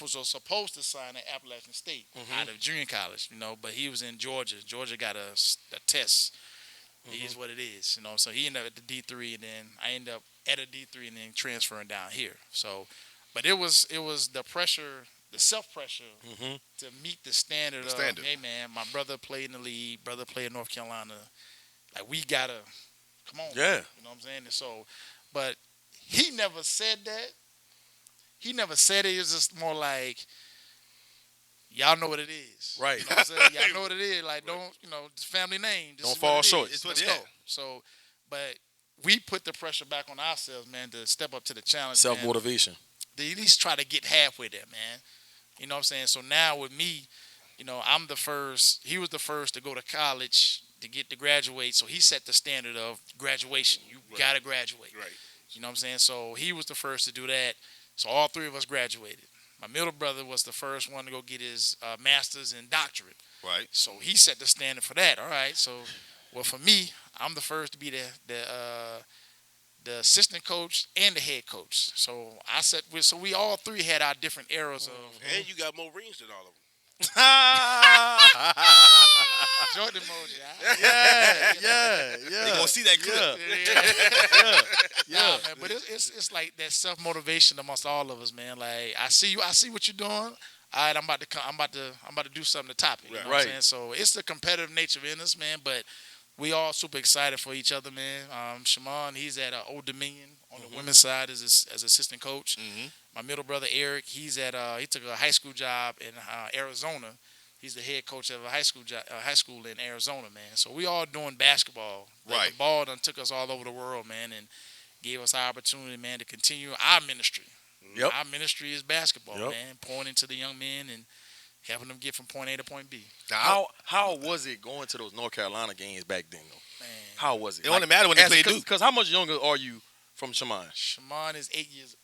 S1: was supposed to sign at Appalachian State out of junior college, you know, but he was in Georgia. Georgia got a test. It is what it is, you know. So he ended up at the D3, and then I ended up at a D3 and then transferring down here. So, but it was the pressure, the self-pressure to meet the standard of, hey, man, my brother played in the league, brother played in North Carolina. Like, we got to, come on.
S3: Yeah.
S1: Man, you know what I'm saying? And so, but he never said that. He never said it. It was just more like, y'all know what it is.
S3: Right.
S1: You know what I'm saying? Y'all know what it is. Like, don't, you know, it's family name. This
S3: Don't
S1: is
S3: fall
S1: what it
S3: short.
S1: is.
S2: It's what
S1: Let's
S2: it is.
S1: go. So, but we put the pressure back on ourselves, man, to step up to the challenge.
S3: Self-motivation.
S1: To at least try to get halfway there, man. You know what I'm saying? So now with me, you know, I'm the first. He was the first to go to college to get to graduate. So he set the standard of graduation. You got to graduate.
S4: Right.
S1: You know what I'm saying? So he was the first to do that. So all three of us graduated. My middle brother was the first one to go get his master's and doctorate.
S2: Right.
S1: So he set the standard for that. All right. So, well, for me, I'm the first to be the assistant coach and the head coach. So so we all three had our different eras of
S4: And you got more rings than all of them.
S1: Jordan emoji.
S3: Yeah.
S2: They gonna see that clip.
S1: Nah, man, but it's like that self motivation amongst all of us, man. Like, I see you, I see what you're doing. All right, I'm about to do something to top it. You know what I'm saying? So it's the competitive nature in us, man. But we all super excited for each other, man. Shimon, he's at Old Dominion on the women's side as assistant coach. My middle brother Eric, he's at he took a high school job in Arizona. He's the head coach of a high school in Arizona, man. So we all doing basketball. Like, the ball done took us all over the world, man, and gave us our opportunity, man, to continue our ministry.
S3: Yep.
S1: Our ministry is basketball,
S3: Yep.
S1: man, pouring into the young men and helping them get from point A to point B.
S3: Now, how was it going to those North Carolina games back then, though?
S1: Man,
S3: How was it?
S2: It only matter when they play Duke.
S3: Because how much younger are you from Shimon?
S1: Shimon is 8 years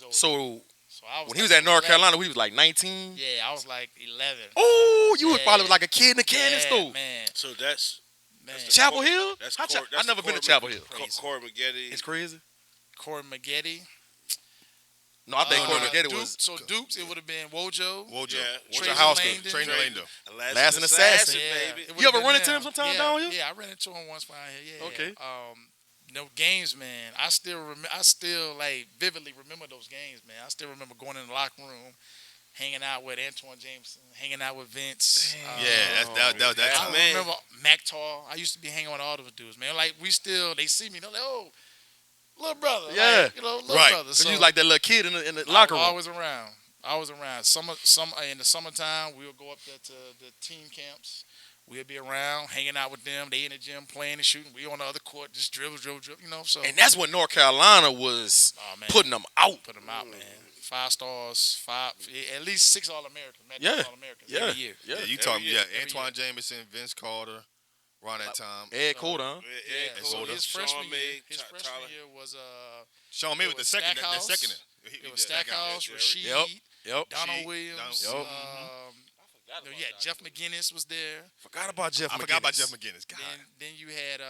S1: old.
S3: So
S1: I was
S3: when he was
S1: like
S3: at North
S1: 11.
S3: Carolina, he was like 19.
S1: Yeah, I was like 11.
S3: Oh, you was
S1: Yeah.
S3: probably like a kid in the cannon store.
S1: Man,
S4: So that's
S1: man.
S3: Chapel Hill?
S4: That's
S3: I've
S4: Cor- that's
S3: never
S4: the
S3: been to
S4: Corey
S3: Chapel Hill.
S1: Crazy.
S4: Corey McGetty.
S3: It's crazy.
S1: Corey McGetty.
S3: No, I think Corey McGetty
S1: Duke,
S3: was
S1: so Dukes. It would have been Wojo.
S2: Wojo.
S4: Yeah.
S1: Tracy
S3: House
S1: Langdon.
S2: Trainer Lander.
S3: Last and Assassin.
S4: baby.
S1: it
S3: You
S1: would've
S3: ever
S1: been
S3: run into
S1: them.
S3: him sometime
S1: Yeah,
S3: down here?
S1: Yeah, I ran into him once down here. Yeah.
S3: Okay.
S1: No games, man. I still like vividly remember those games, man. I still remember going in the locker room, hanging out with Antoine Jameson, hanging out with Vince.
S2: Yeah, that's
S1: I
S2: man.
S1: remember McTaw. I used to be hanging with all those dudes, man. Like, they see me, they're like, oh, little brother.
S3: Yeah.
S1: Like, little
S2: Right.
S1: brother.
S3: So you was like that little kid in the locker room.
S1: I was around. In the summertime, we would go up there to the team camps. We'd be around, hanging out with them. They in the gym playing and shooting. We on the other court, just dribble, you know. So
S3: And that's when North Carolina was
S1: man.
S3: putting them out.
S1: Put them out, man. 5 stars, at least 6 All-Americans.
S3: Yeah.
S1: All-Americans
S3: Yeah.
S1: every year.
S3: Yeah.
S2: Yeah, you
S4: Every
S2: talking?
S4: year.
S2: Yeah,
S1: Every
S2: Antoine
S1: year.
S2: Jameson, Vince Carter, around that time.
S3: Ed Cole, huh?
S1: Yeah. So
S2: Golden.
S1: his freshman
S4: Sean
S1: year,
S4: May, Tyler.
S1: was
S2: Sean May
S1: It
S2: was the
S1: was
S2: second. The
S1: Stackhouse.
S2: second.
S1: it was Stackhouse,
S4: yeah,
S1: Rasheed,
S3: Yep.
S1: Donald
S2: Sheed,
S1: Williams.
S3: Yup.
S1: Jeff McGinnis was there.
S3: Forgot about Jeff
S2: I
S3: McGinnis.
S2: forgot about Jeff McGinnis. God.
S1: Then you had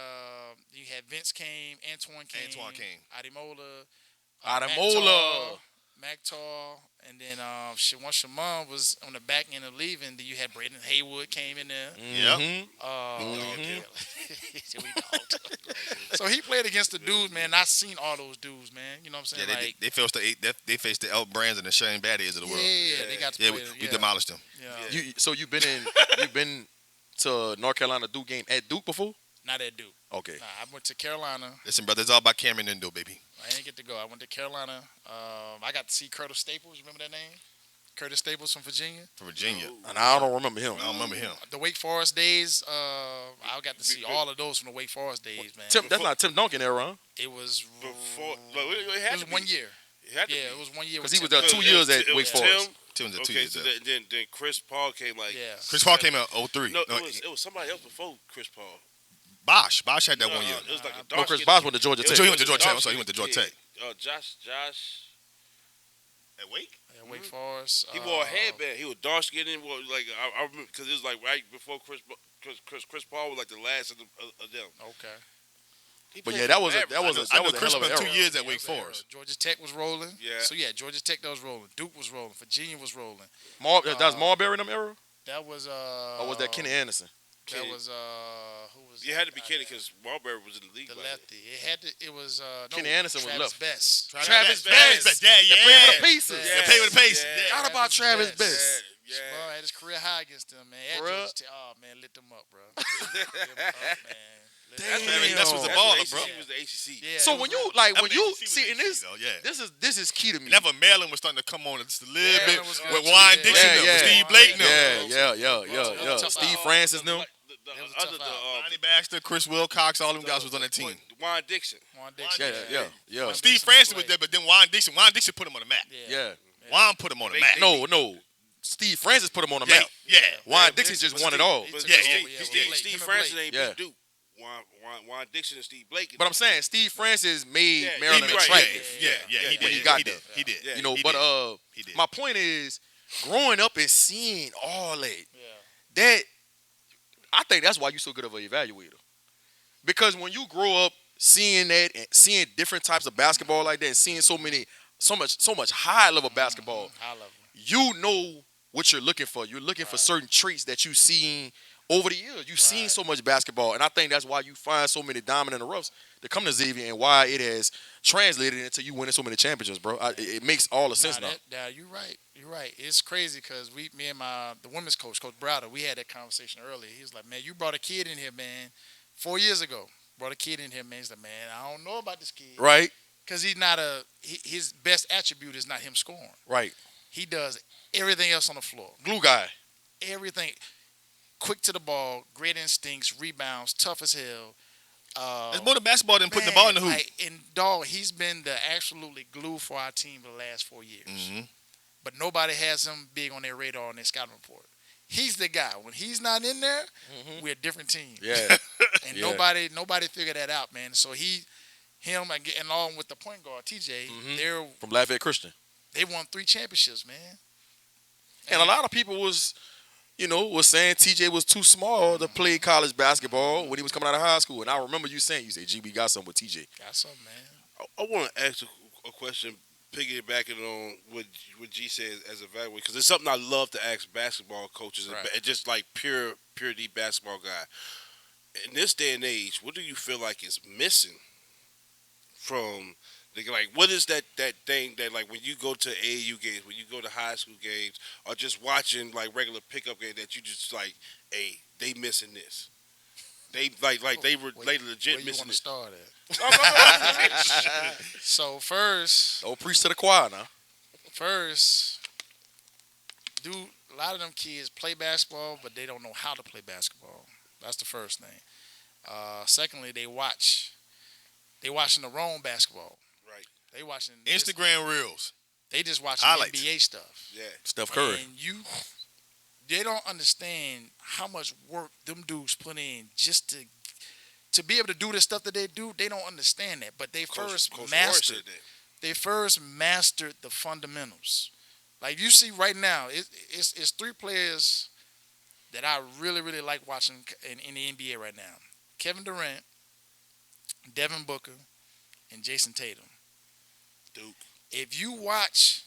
S1: Vince came, Antoine came, Ademola,
S3: Ademola.
S1: McTaw, and then once Shimon was on the back end of leaving, then you had Braden Haywood came in there.
S3: Mhm.
S1: So he played against the dudes, man. I seen all those dudes, man. You know what I'm
S2: Yeah,
S1: saying?
S2: they faced the Elk Brands and the Shane Baddies of the world.
S1: Yeah, they got to
S2: Yeah,
S1: play.
S2: we demolished them.
S1: Yeah.
S3: So you've been to North Carolina Duke game at Duke before?
S1: Not at Duke.
S3: Okay.
S1: Nah, I went to Carolina.
S2: Listen, brother, it's all about Cameron Endo, baby.
S1: I didn't get to go. I went to Carolina. I got to see Curtis Staples. Remember that name? Curtis Staples from Virginia.
S2: From Virginia.
S3: And I don't remember him.
S2: I don't remember him.
S1: The Wake Forest days. I got to see all of those from the Wake Forest days, man.
S3: That's not Tim Duncan era, huh?
S1: It was
S4: Before,
S1: it was 1 year.
S4: It
S1: was 1 year.
S3: Because he was there 2 years at Wake Forest.
S2: Tim was at 2
S4: Okay,
S2: years
S4: so
S2: there.
S4: then Chris Paul came like.
S1: Yeah.
S2: Chris Paul came out in 03.
S4: No, it was somebody else before Chris Paul.
S2: Bosh had that 1 year.
S4: It was like a
S3: No,
S4: dark
S3: Chris
S4: skin-
S3: Bosh went to Georgia Tech.
S2: He went to Georgia Tech. I'm
S4: dark
S2: sorry, he went to Georgia
S4: skin
S2: Tech.
S4: kid. Josh.
S2: At Wake?
S1: Yeah, Wake Forest.
S4: He wore a headband. He was dark skinned and wore like I remember because it was like right before Chris Paul was like the last of them.
S1: Okay.
S4: He
S3: But
S4: played
S3: yeah, that
S4: for
S3: was a
S4: Mavericks.
S2: I know
S3: hell
S2: Chris
S3: of an
S2: spent 2
S3: era.
S2: years at
S1: Yeah,
S2: Wake
S1: that was an era.
S2: Forest.
S1: Georgia Tech was rolling.
S4: Yeah.
S1: So yeah, Georgia Tech that was rolling. Duke was rolling. Virginia was rolling.
S3: That was Marbury in them era?
S1: That was
S3: Or was that Kenny Anderson?
S1: That
S4: Kenny.
S1: was who was
S4: You
S1: that
S4: had to be
S1: guy
S4: Kenny
S1: there?
S4: because Marbury was in the league.
S1: The
S4: by
S1: lefty. It had to. It was no,
S3: Kenny Anderson was
S1: Travis
S3: left.
S1: Best.
S3: Travis
S4: Best.
S3: Best.
S2: Yeah,
S3: They played with the
S2: yeah.
S3: pieces.
S1: Yeah.
S2: They played with the pace.
S4: Yeah.
S2: Yeah.
S3: Forgot about Travis Best.
S4: Yeah.
S1: Bro, had his career high against them, man. At
S3: Bruh.
S1: Georgia Tech. Oh man, lit them up, bro. Lit them up, man. Lit them
S3: Damn.
S1: up.
S2: Travis Best was a
S4: That's
S2: baller,
S4: what
S2: bro.
S4: ACC was the ACC.
S1: Yeah,
S3: So
S1: it
S3: when
S1: was
S3: you
S1: rolling.
S3: when you see in this,
S2: though, yeah.
S3: this is key to me.
S2: Whenever Maryland was starting to come on just a little
S1: Yeah,
S2: bit
S1: Maryland was good
S2: with
S1: too,
S2: Juan
S1: yeah.
S2: Dixon,
S3: Yeah,
S2: with
S3: yeah.
S2: Steve Blake,
S3: Yeah.
S1: Tough
S3: Steve
S1: out.
S3: Francis, them.
S1: It was a tough out.
S2: Ronnie Baxter, Chris Wilcox, all them guys was on that team.
S4: Juan Dixon.
S1: Juan Dixon.
S3: Yeah.
S2: Steve Francis was there, but then Juan Dixon put him on the map.
S3: Yeah.
S2: Juan put him on the map.
S3: No. Steve Francis put him on the
S2: Yeah,
S3: map.
S2: yeah.
S3: Juan Dixon just won it all.
S1: He
S4: But
S1: took
S2: Yeah,
S1: it
S2: yeah,
S1: over,
S2: yeah,
S1: with
S2: yeah.
S1: Blake.
S4: Steve
S1: Him and
S4: Francis
S1: Blake.
S4: ain't
S3: Yeah.
S4: beat Duke. Juan Dixon and Steve Blake.
S3: But I'm saying Steve Francis made
S4: Yeah,
S3: Maryland
S4: he- right,
S3: attractive.
S2: Yeah, he
S3: When
S2: did.
S3: he got
S2: He
S3: there.
S2: did. He did.
S4: Yeah.
S3: You know,
S2: He
S3: but
S2: did. He did.
S3: my point is, growing up and seeing all that,
S1: Yeah.
S3: that I think that's why you're so good of an evaluator. Because when you grow up seeing that and seeing different types of basketball like that and seeing so much high level basketball,
S1: High level.
S3: you know what you're looking for. You're looking for certain traits that you've seen over the years. You've seen so much basketball, and I think that's why you find so many diamond in the roughs to come to Xavier and why it has translated into you winning so many championships, bro. It makes all the sense now.
S1: You're right. You're right. It's crazy because me and the women's coach, Coach Browder, we had that conversation earlier. He was like, man, you brought a kid in here, man, 4 years ago. Brought a kid in here, man. He's like, man, I don't know about this kid.
S3: Right?
S1: Because he's not his best attribute is not him scoring.
S3: Right.
S1: He does everything else on the floor.
S3: Glue guy.
S1: Everything. Quick to the ball, great instincts, rebounds, tough as hell.
S2: It's more than basketball than putting the ball in the hoop.
S1: Dog, he's been the absolutely glue for our team for the last 4 years.
S2: Mm-hmm.
S1: But nobody has him big on their radar on their scouting report. He's the guy. When he's not in there, we're a different team.
S3: Yeah.
S1: And
S3: Yeah.
S1: nobody figured that out, man. So him and along with the point guard, TJ,
S3: From Lafayette Christian.
S1: they won 3 championships, man.
S3: And a lot of people was saying TJ was too small to play college basketball when he was coming out of high school. And I remember you said, G, we got something with TJ.
S1: Got something, man.
S4: I want to ask a question, piggybacking on what G said as a evaluator, because it's something I love to ask basketball coaches, and just like pure D basketball guy. In this day and age, what do you feel like is missing from what is that thing that like when you go to AAU games, when you go to high school games, or just watching like regular pickup games that you just like, hey, they missing this. They they legit
S1: Where you
S4: missing
S1: want to
S4: this.
S1: start at? So first,
S3: Don't preach to the choir now.
S1: a lot of them kids play basketball, but they don't know how to play basketball. That's the first thing. Secondly, they watching the wrong basketball.
S4: Right.
S1: They watching
S2: Instagram reels.
S1: They just watching
S2: Highlights.
S1: NBA stuff.
S4: Yeah.
S3: Steph Curry.
S1: And they don't understand how much work them dudes put in just to be able to do the stuff that they do. They don't understand that, but they first mastered the fundamentals. Like you see right now, it's 3 players that I really, really like watching in the NBA right now: Kevin Durant, Devin Booker, and Jason Tatum.
S4: Duke.
S1: If you watch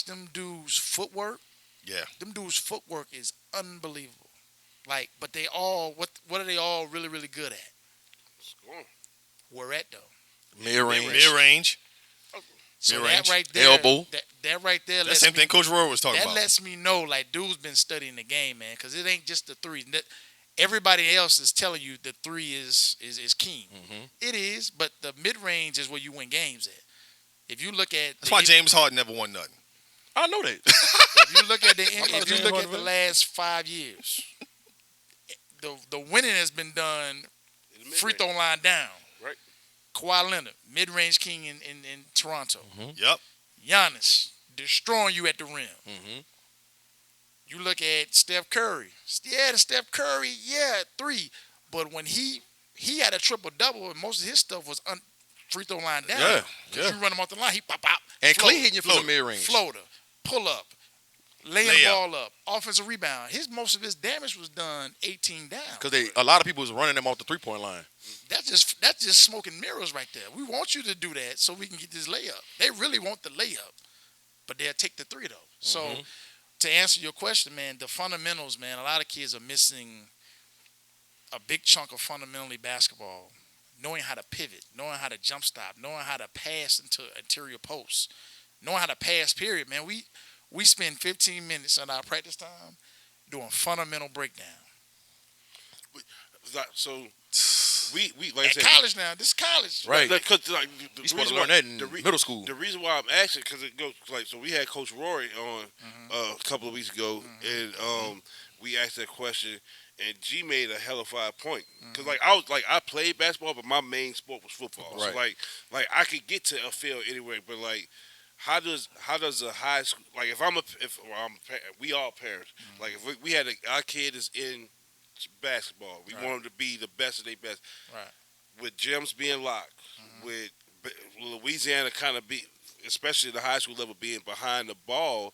S1: them dudes' footwork, them dudes' footwork is unbelievable. Like, but they all what are they all really, really good at?
S4: Scoring.
S1: Where at though?
S2: Mid-range.
S1: So
S2: Mid-range.
S1: that right there,
S3: Elbow.
S1: that right there,
S2: That's the same thing Coach Roy was talking
S1: that
S2: about.
S1: lets me know like dude's been studying the game, man, because it ain't just the threes. everybody else is telling you the three is king.
S3: Mm-hmm.
S1: It is, but the mid range is where you win games at. If you look at
S2: That's why James Harden never won nothing.
S3: I know that.
S1: if you look at
S3: James Harden,
S1: the
S3: man.
S1: last 5 years, the winning has been done free throw line down.
S4: Right.
S1: Kawhi Leonard, mid range king in Toronto.
S2: Yep.
S1: Giannis destroying you at the rim.
S3: Mm-hmm.
S1: You look at Steph Curry. Yeah, three. But when he had a triple double, and most of his stuff was free throw line down.
S3: Yeah,
S1: Because you run him off the line, he pop out.
S3: And
S1: float,
S3: Clay hitting you from the mid range.
S1: floater, pull up, laying the ball up, offensive rebound. Most of his damage was done 18 down.
S3: Because a lot of people was running them off the 3-point line.
S1: That's just smoke and mirrors right there. We want you to do that so we can get this layup. They really want the layup, but they'll take the three though. So to answer your question, man, the fundamentals, man, a lot of kids are missing a big chunk of fundamentally basketball, knowing how to pivot, knowing how to jump stop, knowing how to pass into interior posts, knowing how to pass, period, man. We spend 15 minutes on our practice time doing fundamental breakdown.
S4: So we like I
S1: At
S4: said,
S1: college now, this is college.
S3: Right.
S4: Because like
S3: You supposed to learn that in middle school.
S4: The reason why I'm asking because it goes like so we had Coach Rory on a couple of weeks ago and we asked that question and G made a hellified point because I played basketball but my main sport was football.
S3: Right.
S4: So like I could get to a field anyway but like how does a high school like if we all parents like if we had our kid is in basketball we want them to be the best of their best with gyms being locked with Louisiana kind of be especially the high school level being behind the ball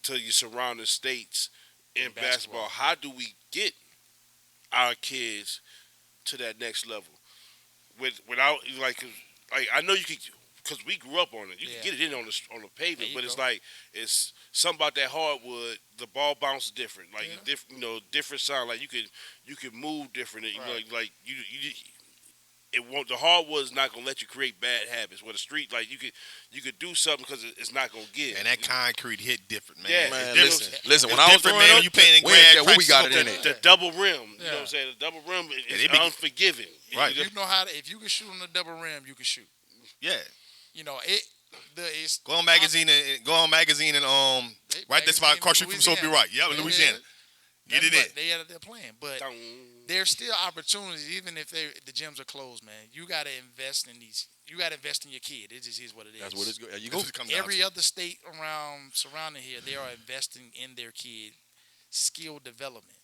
S4: to your surrounding states in basketball. How do we get our kids to that next level without like I know you could because we grew up on it. You can get it in on the pavement, but it's like it's something about that hardwood. The ball bounces different, like different sound. Like you could move different. You know, like you it won't. The hardwood's not gonna let you create bad habits. Where the street, like you could do something because it's not gonna give.
S2: And that concrete hit different, man.
S4: Yeah,
S3: Man,
S2: Different.
S3: listen. When
S2: It's
S3: I was
S2: different,
S3: growing
S2: man.
S3: up,
S2: You playing in
S3: we didn't care
S2: grad
S3: what we got it in
S2: practice,
S3: it.
S4: The double rim, you know
S1: Yeah.
S4: what I'm saying? The double rim is
S2: they be-
S4: unforgiving.
S2: Right.
S1: You know how to, if you can shoot on the double rim, you can shoot.
S2: Yeah.
S1: You know it's
S2: Go on magazine and right this spot across street from Soapy Right. Yep, Louisiana. Get it in.
S1: They out there playing, but there's still opportunities even if the gyms are closed, man. You got to invest in these. You got to invest in your kid. It just is what it is.
S3: That's what it's going. You
S2: That's
S3: go.
S2: what it comes down
S1: Every
S2: to.
S1: other state surrounding here, they are investing in their kid skill development,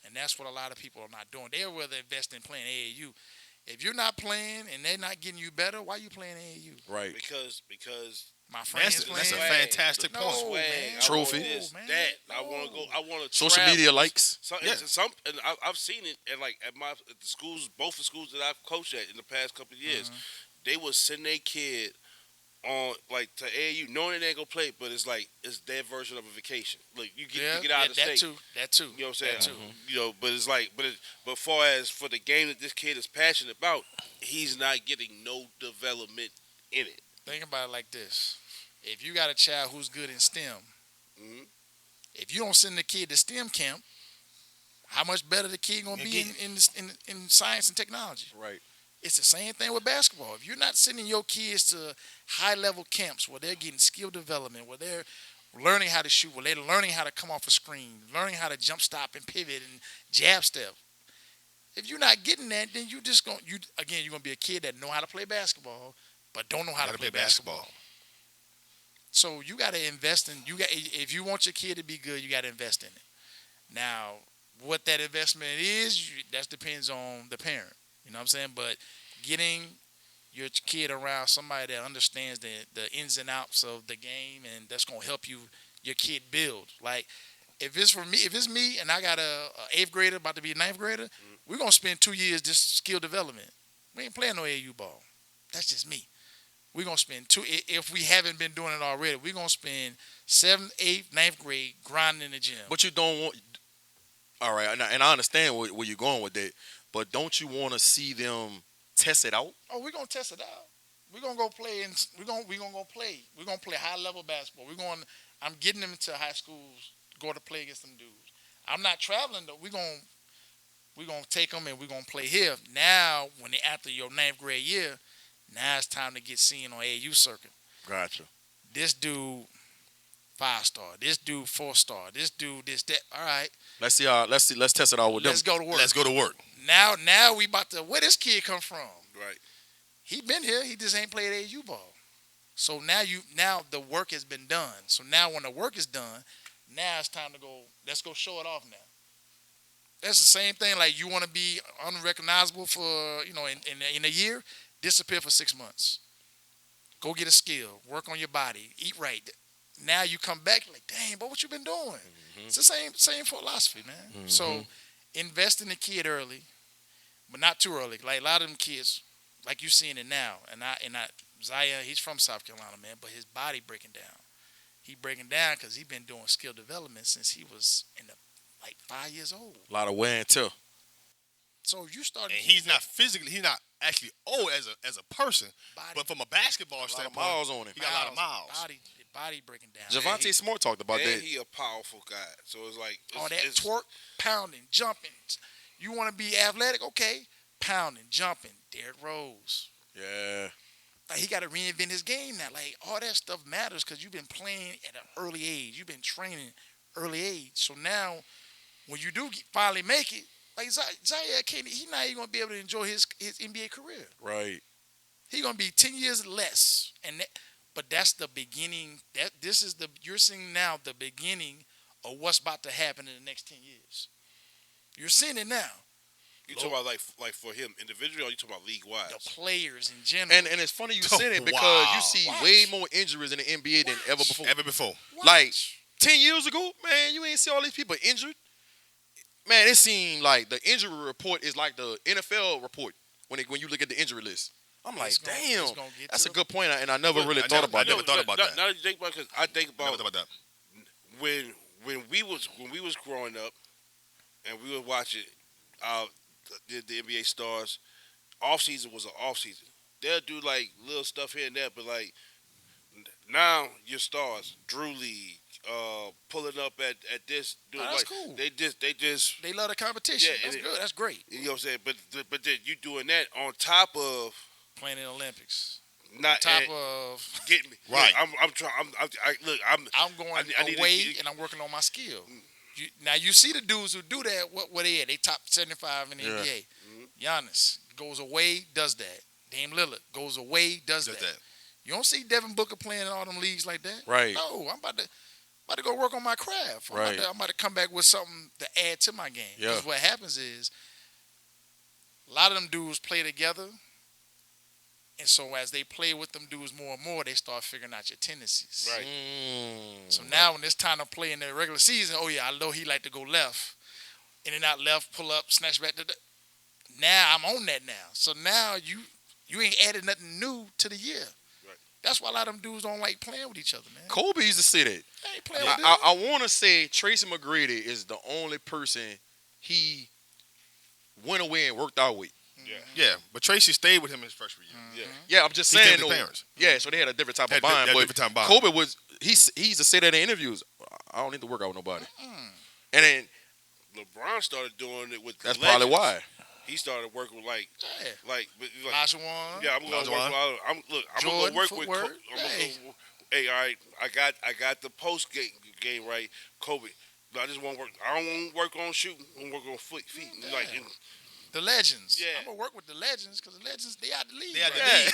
S1: and that's what a lot of people are not doing. They're rather invest in playing AAU. If you're not playing and they're not getting you better, why are you playing AAU?
S3: Right.
S4: Because
S1: My friends
S2: That's a
S1: playing.
S2: fantastic
S1: No,
S2: point.
S1: man.
S3: Trophy.
S4: I want this,
S1: man.
S4: that. I
S1: No.
S4: want to go. I want to
S3: Social media likes.
S4: And I've seen it, and like at the schools, both the schools that I've coached at in the past couple of years, they would send their kid on like to AAU, knowing they ain't gonna play, but it's like it's their version of a vacation. Like you get out of the state.
S1: That too.
S4: You know what I'm saying?
S1: That too.
S4: You know, but it's like, but far as for the game that this kid is passionate about, he's not getting no development in it.
S1: Think about it like this: if you got a child who's good in STEM, if you don't send the kid to STEM camp, how much better the kid gonna be in science and technology?
S3: Right.
S1: It's the same thing with basketball. If you're not sending your kids to high-level camps where they're getting skill development, where they're learning how to shoot, where they're learning how to come off a screen, learning how to jump stop and pivot and jab step, if you're not getting that, then you're going to be a kid that know how to play basketball but don't know how to play basketball. So you got to invest in if you want your kid to be good, you got to invest in it. Now, what that investment is, that depends on the parent. You know what I'm saying? But getting your kid around somebody that understands the ins and outs of the game and that's going to help your kid build. Like, if it's me and I got a 8th grader about to be a 9th grader, we're going to spend 2 years just skill development. We ain't playing no AAU ball. That's just me. We're going to spend if we haven't been doing it already, we're going to spend 7th, 8th, 9th grade grinding in the gym.
S3: But you don't want. All right, and I understand where you're going with that. But don't you want to see them test it out?
S1: Oh, we're gonna test it out. We're gonna go play and we're gonna go play. We're gonna play high level basketball. I'm getting them into high schools to go to play against them dudes. I'm not traveling though. We're we're going to take them and we're going to play here. Now, when they after your 9th grade year, now it's time to get seen on AAU circuit.
S3: Gotcha.
S1: This dude, 5-star. This dude, 4-star. This dude, this, that. All right.
S3: Let's test it out with them.
S1: Let's go to work.
S2: Let's go to work.
S1: Now we about to, where this kid come from?
S4: Right.
S1: He been here. He just ain't played AAU ball. So now the work has been done. So now when the work is done, now it's time to go. Let's go show it off now. That's the same thing. Like you want to be unrecognizable for in a year, disappear for 6 months. Go get a skill. Work on your body. Eat right. Now you come back like, dang, but what you been doing? Mm-hmm. It's the same philosophy, man. Mm-hmm. So invest in the kid early, but not too early. Like a lot of them kids, like you seeing it now, and Zaya, he's from South Carolina, man, but his body breaking down. He breaking down because he been doing skill development since he was 5 years old.
S3: A lot of wear and tear.
S1: So you started.
S2: And he's not actually old as a person, but from a basketball standpoint,
S3: miles on him.
S2: He got a lot of miles.
S1: Body breaking down.
S3: Javante Smart talked about that.
S4: He a powerful guy, so it's like
S1: it's twerk, pounding, jumping. You want to be athletic, okay? Pounding, jumping. Derrick Rose.
S3: Yeah.
S1: Like he got to reinvent his game now. Like all that stuff matters because you've been playing at an early age. You've been training early age. So now, when you do finally make it, like Zaire can't. He's not even gonna be able to enjoy his NBA career.
S3: Right.
S1: He's gonna be 10 years less, but that's the beginning. You're seeing now the beginning of what's about to happen in the next 10 years. You're seeing it now.
S4: You talking about like for him individually, or you talking about league wide?
S1: The players in general.
S3: And it's funny you said it because you see way more injuries in the NBA than ever before.
S2: Ever before.
S3: Like 10 years ago, man, you ain't see all these people injured. Man, it seemed like the injury report is like the NFL report when you look at the injury list. I'm like, damn, that's a good point, and I never really thought about that.
S2: I never thought about that.
S4: Now that you think about it, because I think about
S2: never thought about that.
S4: When we was growing up, and we would watch it, the NBA stars, off season was an off season. They'll do like little stuff here and there, but like now your stars, Drew League, pulling up at this.
S1: That's cool.
S4: They
S1: love the competition.
S4: Yeah,
S1: that's good. That's great.
S4: You know what I'm saying? But then you doing that on top of
S1: playing in the Olympics.
S4: Not
S1: on top of
S4: getting me
S2: right.
S4: I'm trying.
S1: I'm going away and I'm working on my skill. Now you see the dudes who do that. What they at? They top 75 in the NBA. Mm-hmm. Giannis goes away, does that. Dame Lillard goes away, does that. You don't see Devin Booker playing in all them leagues like that.
S3: Right.
S1: No, I'm about to go work on my craft. I'm about to come back with something to add to my game.
S3: Yeah.
S1: Because what happens is a lot of them dudes play together. And so as they play with them dudes more and more, they start figuring out your tendencies.
S4: Right.
S1: So now when it's time to play in the regular season, I know he like to go left. In and out left, pull up, snatch back. Now I'm on that now. So now you ain't added nothing new to the year.
S4: Right.
S1: That's why a lot of them dudes don't like playing with each other, man.
S3: Kobe used to say that.
S1: They ain't playing with
S3: I want to say Tracy McGrady is the only person he went away and worked out with.
S2: Yeah, but Tracy stayed with him his freshman year.
S3: Yeah, I'm just saying.
S2: His parents.
S3: Yeah, so they had a different type of bond. But Kobe was he used to say that in interviews. I don't need to work out with nobody. And then
S4: LeBron started doing it with.
S3: That's probably why.
S4: He started working with like
S1: Olajuwon.
S4: Yeah, I'm gonna work with. Hey, all right, I got the post game right, Kobe. I just want to work. I don't want to work on shooting. I want to work on feet.
S1: The legends.
S4: Yeah.
S1: I'm going to work with the legends because the legends, they out the league.
S2: They out the league.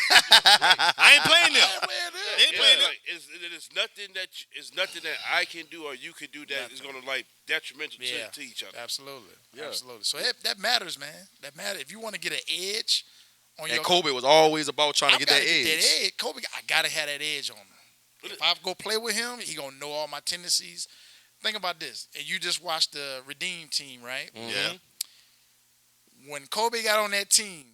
S2: I ain't playing them.
S1: They ain't
S2: playing them.
S4: It's nothing that I can do or you can do that is going to like detrimental to each other.
S1: Absolutely. Yeah. Absolutely. So that matters, man. That matters. If you want to get an edge on
S3: and Kobe was always about trying to get that
S1: edge. Kobe, I got to have that edge on him. If I go play with him, he going to know all my tendencies. Think about this. And you just watched the Redeem team, right?
S3: Mm-hmm.
S2: Yeah.
S1: When Kobe got on that team,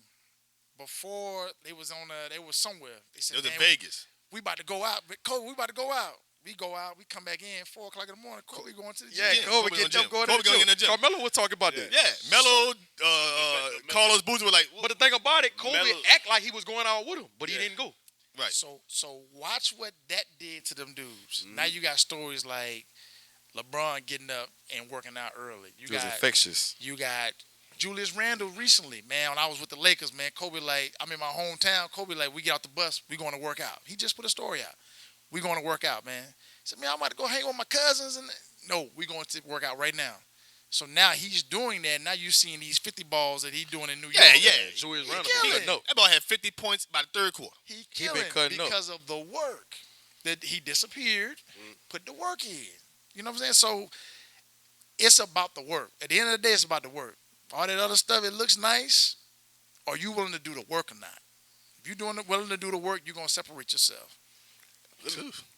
S1: before they was somewhere. They said,
S2: it was in Vegas.
S1: We about to go out. Kobe, we about to go out. We go out. We come back in 4 o'clock in the morning. Kobe going to the gym.
S3: Yeah, Kobe get up, going to the gym. Carmelo was talking about that.
S2: Yeah, Melo, Carlos Boozer were like.
S3: But the thing about it, Kobe act like he was going out with him, but he didn't go.
S2: Right.
S1: So watch what that did to them dudes. Now you got stories like LeBron getting up and working out early.
S3: It was infectious.
S1: You got Julius Randle recently, man, when I was with the Lakers, man, Kobe like, I'm in my hometown. Kobe like, we get out the bus, we going to work out. He just put a story out. We going to work out, man. He said, man, I'm about to go hang with my cousins. And no, we going to work out right now. So now he's doing that. Now you're seeing these 50 balls that he's doing in New York.
S2: Yeah.
S3: Julius
S1: He
S3: Randle
S1: killing
S3: been cutting up.
S2: That boy had 50 points by the third quarter.
S1: He
S3: He been
S1: killing
S3: cutting up.
S1: because of the work that he disappeared, put the work in. You know what I'm saying? So it's about the work. At the end of the day, it's about the work. All that other stuff, it looks nice. Are you willing to do the work or not? If you're willing to do the work, you're going to separate yourself.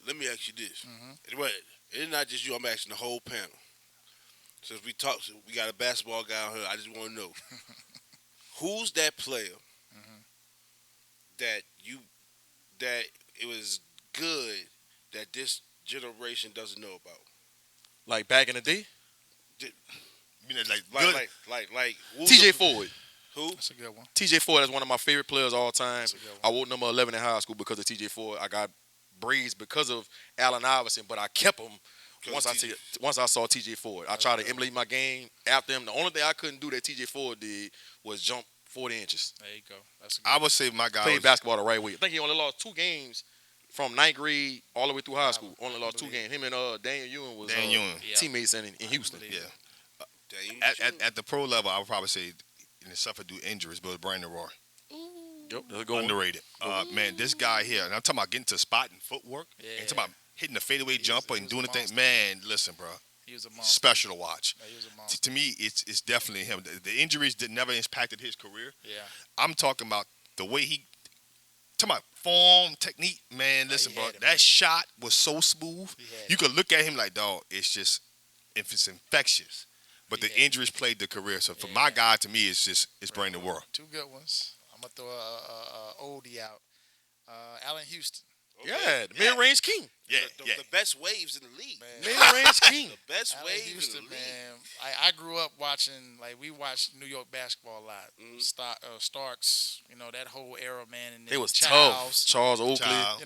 S4: Let me ask you this. It's not just you. I'm asking the whole panel. Since we got a basketball guy out here. I just want to know who's that player that it was good that this generation doesn't know about.
S3: Like back in the day,
S2: You know, good.
S4: Like who's
S3: T.J.
S4: the-
S3: Ford.
S4: Who?
S1: That's a good one.
S3: T.J. Ford is one of my favorite players all time.
S1: That's a good one.
S3: I wore number 11 in high school because of T.J. Ford. I got braids because of Allen Iverson, but I kept them once I saw T.J. Ford. I tried to emulate my game after him. The only thing I couldn't do that T.J. Ford did was jump 40 inches.
S1: There you go. That's a good
S2: I would say my guy
S3: Played
S2: was,
S3: basketball the right way. I think he only lost 2 games from 9th grade all the way through high school. Only lost 2 games. Him and Daniel Ewing was teammates in Houston.
S2: Yeah. At the pro level, I would probably say he suffered due injuries, but Brandon Roy.
S3: Yep, that's a good one.
S2: Underrated. Man, this guy here, and I'm talking about getting to spot and footwork.
S1: Yeah.
S2: And talking about hitting the fadeaway jumper and
S1: was
S2: doing
S1: a
S2: the thing.
S1: monster.
S2: Man, listen, bro.
S1: He was a monster.
S2: Special to watch.
S1: Yeah, he was a monster.
S2: To me, it's definitely him. The injuries that never impacted his career.
S1: Yeah.
S2: I'm talking about the way talking about form, technique. Man, listen,
S1: he
S2: bro.
S1: had it,
S2: That
S1: man.
S2: shot was so smooth.
S1: He had
S2: You could look at him like, dog, it's infectious. But
S1: He
S2: the
S1: had it.
S2: injuries played the career. So for
S1: Yeah.
S2: my guy, to me, it's Brandon Roy.
S1: 2 good ones. I'm going to throw a oldie out. Allen Houston.
S3: Yeah, the mid-range king.
S2: Yeah,
S4: The best waves in the league.
S1: Man.
S3: Mid-range king.
S4: The best
S1: Allen
S4: waves
S1: Houston,
S4: in the league.
S1: man. I grew up watching, we watched New York basketball a lot. Starks, that whole era, man. And
S3: They was
S1: Childs,
S3: tough. Charles Oakley.
S2: Child.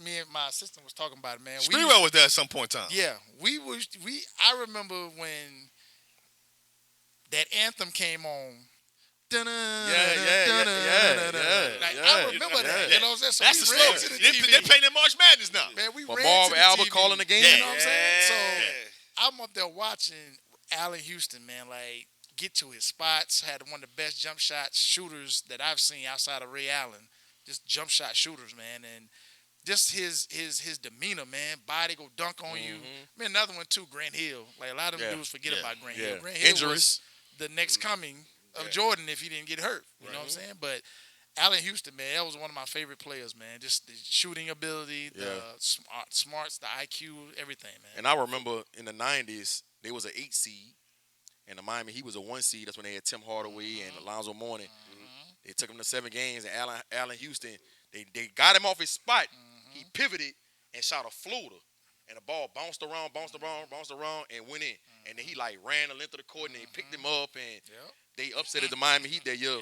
S1: me and my assistant was talking about it, man.
S2: Sprewell was there at some point in time.
S1: Yeah, I remember when that anthem came on.
S3: Yeah.
S1: I remember that. You know what I'm saying? So
S2: That's the
S1: we ran to
S2: slogan.
S1: the TV.
S2: They're playing in March Madness now.
S1: Man, we
S3: But
S1: ran
S3: Marv
S1: to the
S3: Albert
S1: TV.
S3: calling the game.
S1: You know what I'm saying? So
S4: Yeah.
S1: I'm up there watching Allen Houston, man, get to his spots. Had one of the best jump shot shooters that I've seen outside of Ray Allen. Just jump shot shooters, man, and just his demeanor, man. Body go dunk on you. Man, another one too, Grant Hill. A lot of them dudes forget about Grant Hill. Grant Hill
S3: Injuries.
S1: was the next coming of Jordan if he didn't get hurt. You know what I'm saying? But Allen Houston, man, that was one of my favorite players, man. Just the shooting ability, the smarts, the IQ, everything, man.
S3: And I remember in the 90s, they was an 8 seed. And the Miami, he was a 1 seed. That's when they had Tim Hardaway and Alonzo Mourning. They took him to 7 games. And Allen Houston, they got him off his spot. He pivoted and shot a floater. And the ball bounced around, and went in. And then he ran the length of the court, and they picked him up, and they upset the Miami Heat that year.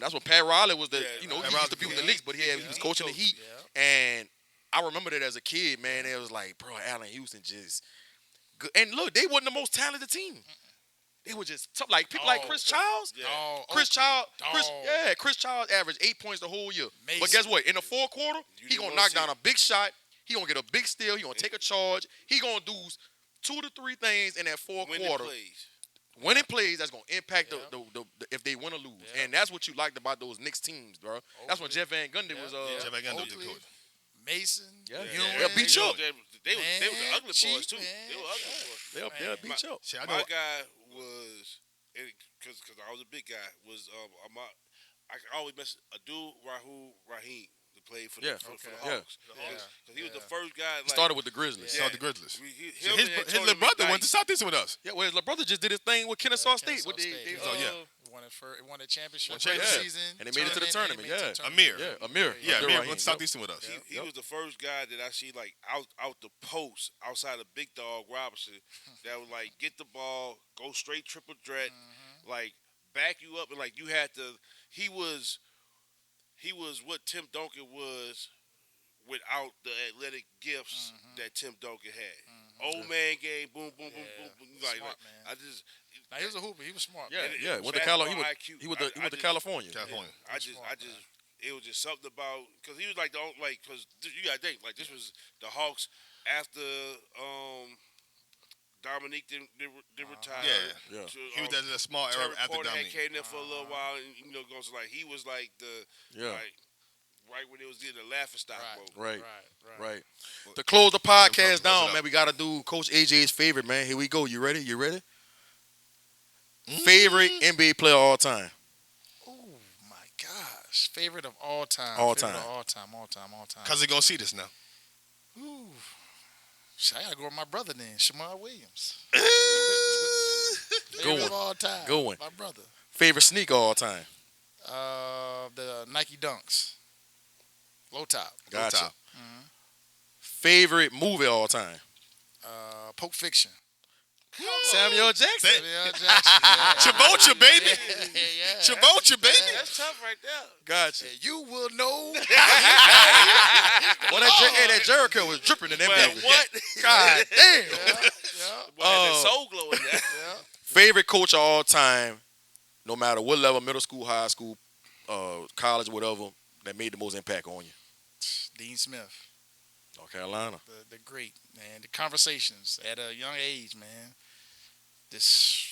S3: That's when Pat Riley was he used to be with the Knicks, but he was coaching the Heat. And I remember that as a kid, man. It was like, bro, Allen Houston just good. And look, they wasn't the most talented team. They were just tough. People like Chris Childs. Chris Childs averaged 8 points the whole year.
S1: Amazing.
S3: But guess what? In the fourth quarter, he
S4: didn't
S3: gonna
S4: wanna
S3: knock
S4: see
S3: down a big shot. He gonna get a big steal. He gonna take a charge. He gonna do 2 to 3 things in that fourth quarter. Winning plays that's gonna impact the if they win or lose. And that's what you liked about those Knicks teams, bro. That's when Jeff Van Gundy was
S2: Jeff Van Gundy was
S1: Oakley,
S2: good.
S1: Mason,
S3: They'll beat you up.
S4: They were the ugly
S1: Cheap,
S4: boys too.
S1: man.
S4: They were ugly boys.
S3: They'll beat you up.
S2: See, I
S4: My
S2: know
S4: guy was because I was a big guy. Was I always mess Rahim to play for the Hawks. Because he was the first guy.
S3: He started with the Grizzlies.
S2: saw the Grizzlies.
S4: Him
S2: His
S4: and
S2: little
S4: Tony
S2: brother
S4: McKnight.
S2: went to Southeastern with us.
S3: Yeah, well, his little brother just did his thing with Kennesaw State. With
S1: won a championship season,
S3: and they made it to the tournament.
S2: Amir.
S3: Amir.
S2: Yeah, Amir
S3: Rahim.
S2: went to Southeastern with us.
S4: He was the first guy that I see out the post outside of Big Dog Robinson that would get the ball, go straight triple threat, back you up, and you had to. He was what Tim Duncan was without the athletic gifts that Tim Duncan had. Old man game, boom, boom, boom, boom, boom.
S1: Smart, man. Now, he was a hooper. He was smart.
S3: Yeah,
S1: man.
S3: yeah. Went to
S4: Basketball
S3: California.
S4: IQ.
S3: He went to California.
S2: California.
S4: It was just something about because he was like the only, like because you gotta think like this was the Hawks after Dominique didn't retire.
S2: Yeah. He was at a small era
S4: Terry
S2: after
S4: Porter had
S2: Dominique.
S4: came there for a little while, and goes like he was like the like right when it was in the laughing stock mode.
S3: Right. To close the podcast
S2: Close it
S3: down,
S2: up.
S3: man, we got to do Coach AJ's favorite, man. Here we go. You ready? Favorite NBA player of all time?
S1: Oh, my gosh. Favorite of all time.
S3: All
S1: Favorite
S3: time.
S1: of all time.
S2: Because they're going to see this now.
S1: Ooh. Shit, I got to go with my brother then, Shamar Williams.
S3: Good
S1: Favorite
S3: one.
S1: of all time.
S3: Good one.
S1: My brother.
S3: Favorite sneaker of all time?
S1: The Nike Dunks. Low top.
S3: Gotcha.
S2: top.
S3: Favorite movie of all time?
S1: Pulp Fiction.
S3: Samuel Jackson.
S1: Samuel Jackson. Yeah.
S2: Travolta, baby.
S1: Yeah.
S2: Travolta, baby.
S4: That's tough right there.
S3: Gotcha.
S1: You will know.
S3: Well, that Jericho was dripping in that
S4: Well,
S3: movie.
S4: what?
S3: God damn.
S4: Boy, had that soul glow in there.
S3: Favorite coach of all time, no matter what level, middle school, high school, college, whatever, that made the most impact on you?
S1: Dean Smith.
S3: North Carolina.
S1: The great, man. The conversations at a young age, man. This.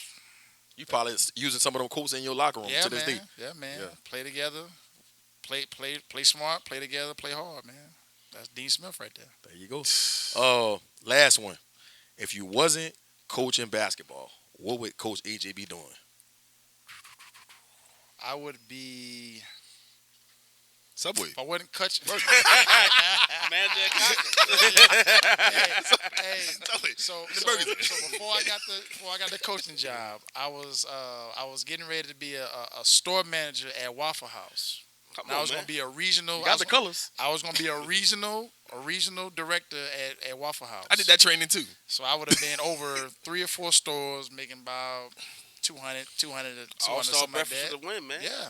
S3: You probably using some of them quotes in your locker room to this day.
S1: Yeah, man.
S3: Yeah.
S1: Play together. Play smart. Play together. Play hard, man. That's Dean Smith right there.
S3: There you go. Last one. If you wasn't coaching basketball, what would Coach AJ be doing?
S1: I would be.
S2: Subway.
S1: If I wasn't coaching.
S4: Manager at Cochran.
S1: Hey,
S2: Subway.
S1: so before I got the coaching job, I was getting ready to be a store manager at Waffle House.
S4: Come
S1: I
S4: on,
S1: was
S4: man.
S1: going to be a regional.
S3: Got the colors.
S1: I was going to be a regional director at Waffle House.
S2: I did that training too.
S1: So I would have been over 3 or 4 stores, making about 200 to 200
S4: All-star
S1: something like
S4: breakfast
S1: that.
S4: for the win, man.
S1: Yeah.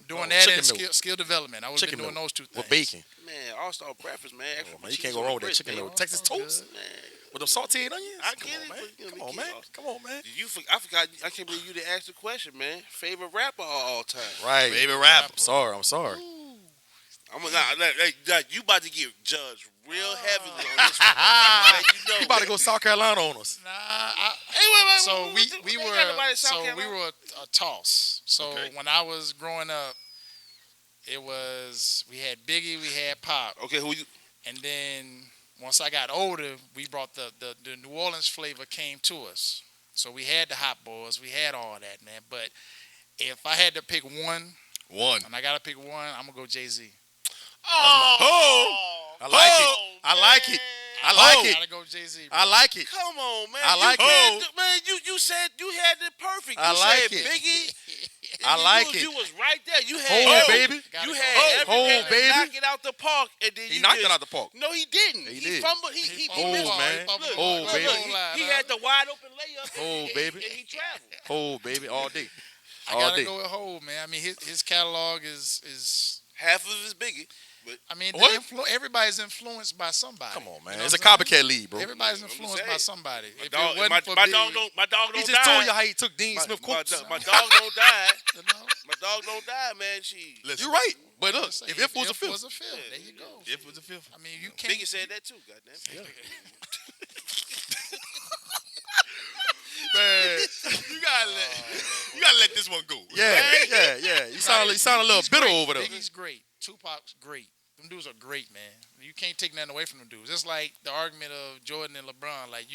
S1: Doing that
S3: chicken
S1: and
S3: milk.
S1: skill development. I would have been doing those two things.
S3: With bacon.
S4: Man, all-star breakfast, man.
S3: Oh, man, you can't go wrong with that chicken milk. Texas toast.
S4: Man,
S3: With them sauteed onions.
S4: I get it,
S3: man.
S4: but, you know,
S3: Come
S4: we
S3: on,
S4: keep
S3: man.
S4: all-
S3: Come on, man.
S4: I forgot. I can't believe you didn't ask the question, man. Favorite rapper of all time.
S3: Right.
S2: Favorite rapper.
S3: I'm sorry.
S4: You about to get judged real heavily on this one. I'm letting you know.
S3: You about to go South Carolina on us.
S1: So we
S4: They got nobody in South
S1: were
S4: Carolina.
S1: a toss. So
S2: Okay.
S1: when I was growing up, we had Biggie, we had Pop,
S4: Okay, who you?
S1: and then once I got older, we brought the New Orleans flavor came to us. So we had the Hot Boys, we had all that, man. But if I had to pick one, and I gotta pick one, I'm gonna go Jay-Z.
S3: I like it. I like it. I like it.
S1: Gotta go Jay-Z.
S3: I like it.
S4: Come on, man.
S3: I like it.
S4: Man, you said you had it perfect.
S3: I
S4: You
S3: like
S4: said
S3: it.
S4: Biggie.
S3: I like it.
S4: You was right there. You had
S3: Hold, baby.
S4: You
S1: Gotta
S4: had
S1: go.
S4: everything
S3: Hold, baby.
S4: to knock it out the park, and then
S3: He
S4: you
S3: knocked
S4: just,
S3: it out the park.
S4: No, he didn't.
S3: He
S4: He
S3: did.
S4: fumbled. He
S1: fumbled
S3: Hold,
S1: the ball.
S3: man.
S1: He fumbled the
S3: Hold,
S1: ball.
S3: baby.
S1: Line,
S4: He
S1: huh?
S4: had the wide open layup.
S3: Hold, baby.
S4: And he traveled.
S3: Hold, baby, all day.
S1: I
S3: All
S1: gotta
S3: day.
S1: go with Hov, man. I mean, his catalog is.
S4: Half of it is Biggie. But
S1: I mean,
S3: What?
S1: everybody's influenced by somebody.
S3: Come on, man.
S1: You know
S3: It's a
S1: what I'm saying?
S3: copycat league, bro.
S1: Everybody's
S4: I'm
S1: influenced
S4: saying.
S1: by somebody.
S4: My
S1: If
S4: dog,
S1: it wasn't
S4: my,
S1: for
S4: my
S1: Big,
S4: dog don't. My dog
S3: He
S4: don't
S3: just
S4: die.
S3: told you how he took Dean Smith
S4: my,
S3: quotes.
S4: my dog don't die.
S1: you know?
S4: My dog don't die, man. She.
S2: Listen,
S3: You're right. But look,
S1: Say,
S3: if it was a
S1: if
S3: fifth.
S1: was a fifth, there you go.
S2: If was a fifth.
S1: I mean, you can't.
S4: Biggie said that too. Goddamn.
S2: Man, you gotta let this one go.
S3: Yeah. You sound a little
S1: Biggie's
S3: bitter
S1: great.
S3: over there.
S1: Biggie's great. Tupac's great. Them dudes are great, man. You can't take nothing away from them dudes. It's like the argument of Jordan and LeBron. Like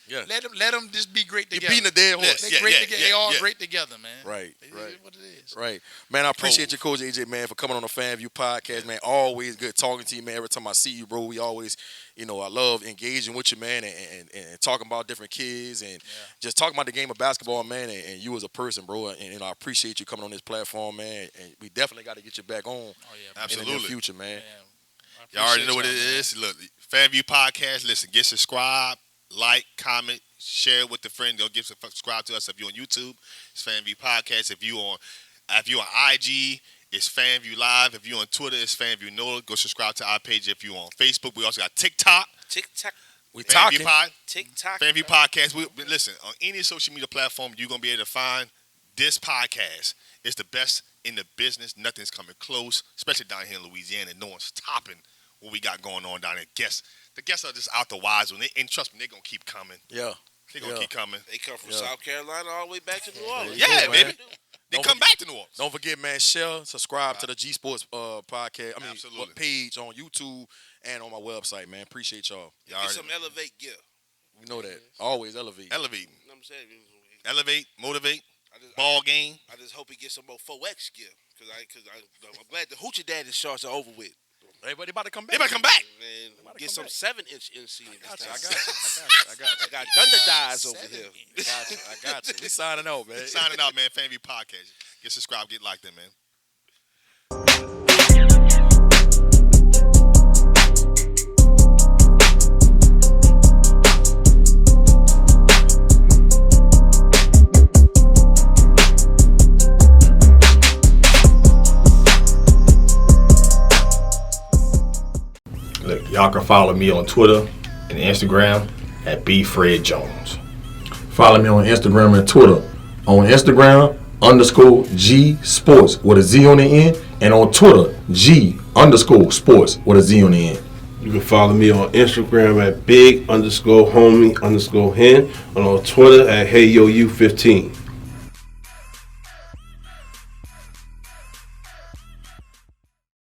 S3: Yeah.
S1: let them just be great
S3: You're
S1: together.
S3: beating a dead horse.
S1: They
S2: Yeah,
S1: great
S2: yeah,
S1: together.
S2: yeah,
S1: they all
S2: yeah.
S1: great together, man.
S3: Right,
S1: It
S3: right.
S1: is what it is.
S3: Right. Man, I appreciate you, Coach AJ, man, for coming on the FanView podcast, man. Always good talking to you, man. Every time I see you, bro, we always, I love engaging with you, man, and talking about different kids and just talking about the game of basketball, man, and you as a person, bro. And I appreciate you coming on this platform, man. And we definitely got to get you back on
S1: Oh yeah, man.
S3: in the
S2: Absolutely.
S3: near future, man.
S1: Man, I
S2: Y'all already know what it
S1: appreciate y'all, man.
S2: is. Look, FanView Podcast. Listen, get subscribed, like, comment, share it with the friend. Go subscribe to us if you're on YouTube. It's FanView Podcast. If you're on IG, it's FanView Live. If you're on Twitter, it's FanView NOLA. Go subscribe to our page. If you're on Facebook, we also got TikTok.
S4: Tick tock.
S3: We talking.
S2: FanView Podcast. Listen, on any social media platform, you're going to be able to find this podcast. It's the best in the business. Nothing's coming close, especially down here in Louisiana. No one's topping what we got going on down there. The guests are just out the wise one. And trust me, they're going to keep coming.
S3: Yeah.
S2: They're going to keep coming.
S4: They come from South Carolina all the way back to New Orleans.
S2: Yeah, baby. They come back to New Orleans.
S3: Don't forget, man, share, subscribe to the G Sports podcast.
S2: Absolutely.
S3: Page on YouTube and on my website, man. Appreciate y'all.
S4: Get some Elevate gear.
S3: We know that. Always elevate.
S2: Elevating.
S4: You know what I'm saying?
S2: Elevate, motivate, ball game.
S4: I just hope he gets some more 4X gear. Because I'm glad the Hoochie Daddy shorts are over with.
S3: Everybody about to come back.
S2: They about to come back.
S4: Man, get some 7-inch NC.
S3: I got you.
S4: I got Thunder Dyes over here.
S3: I got you. We signing out, man.
S2: Signing out, man. FanView Podcast. Get subscribed. Get locked in, man.
S5: Look, y'all can follow me on Twitter and Instagram at BFred Jones. Follow me on Instagram and Twitter. On Instagram, _G Sports with a Z on the end. And on Twitter, G_Sports with a Z on the end.
S6: You can follow me on Instagram at big_homie_hen and on Twitter at HeyYoU15.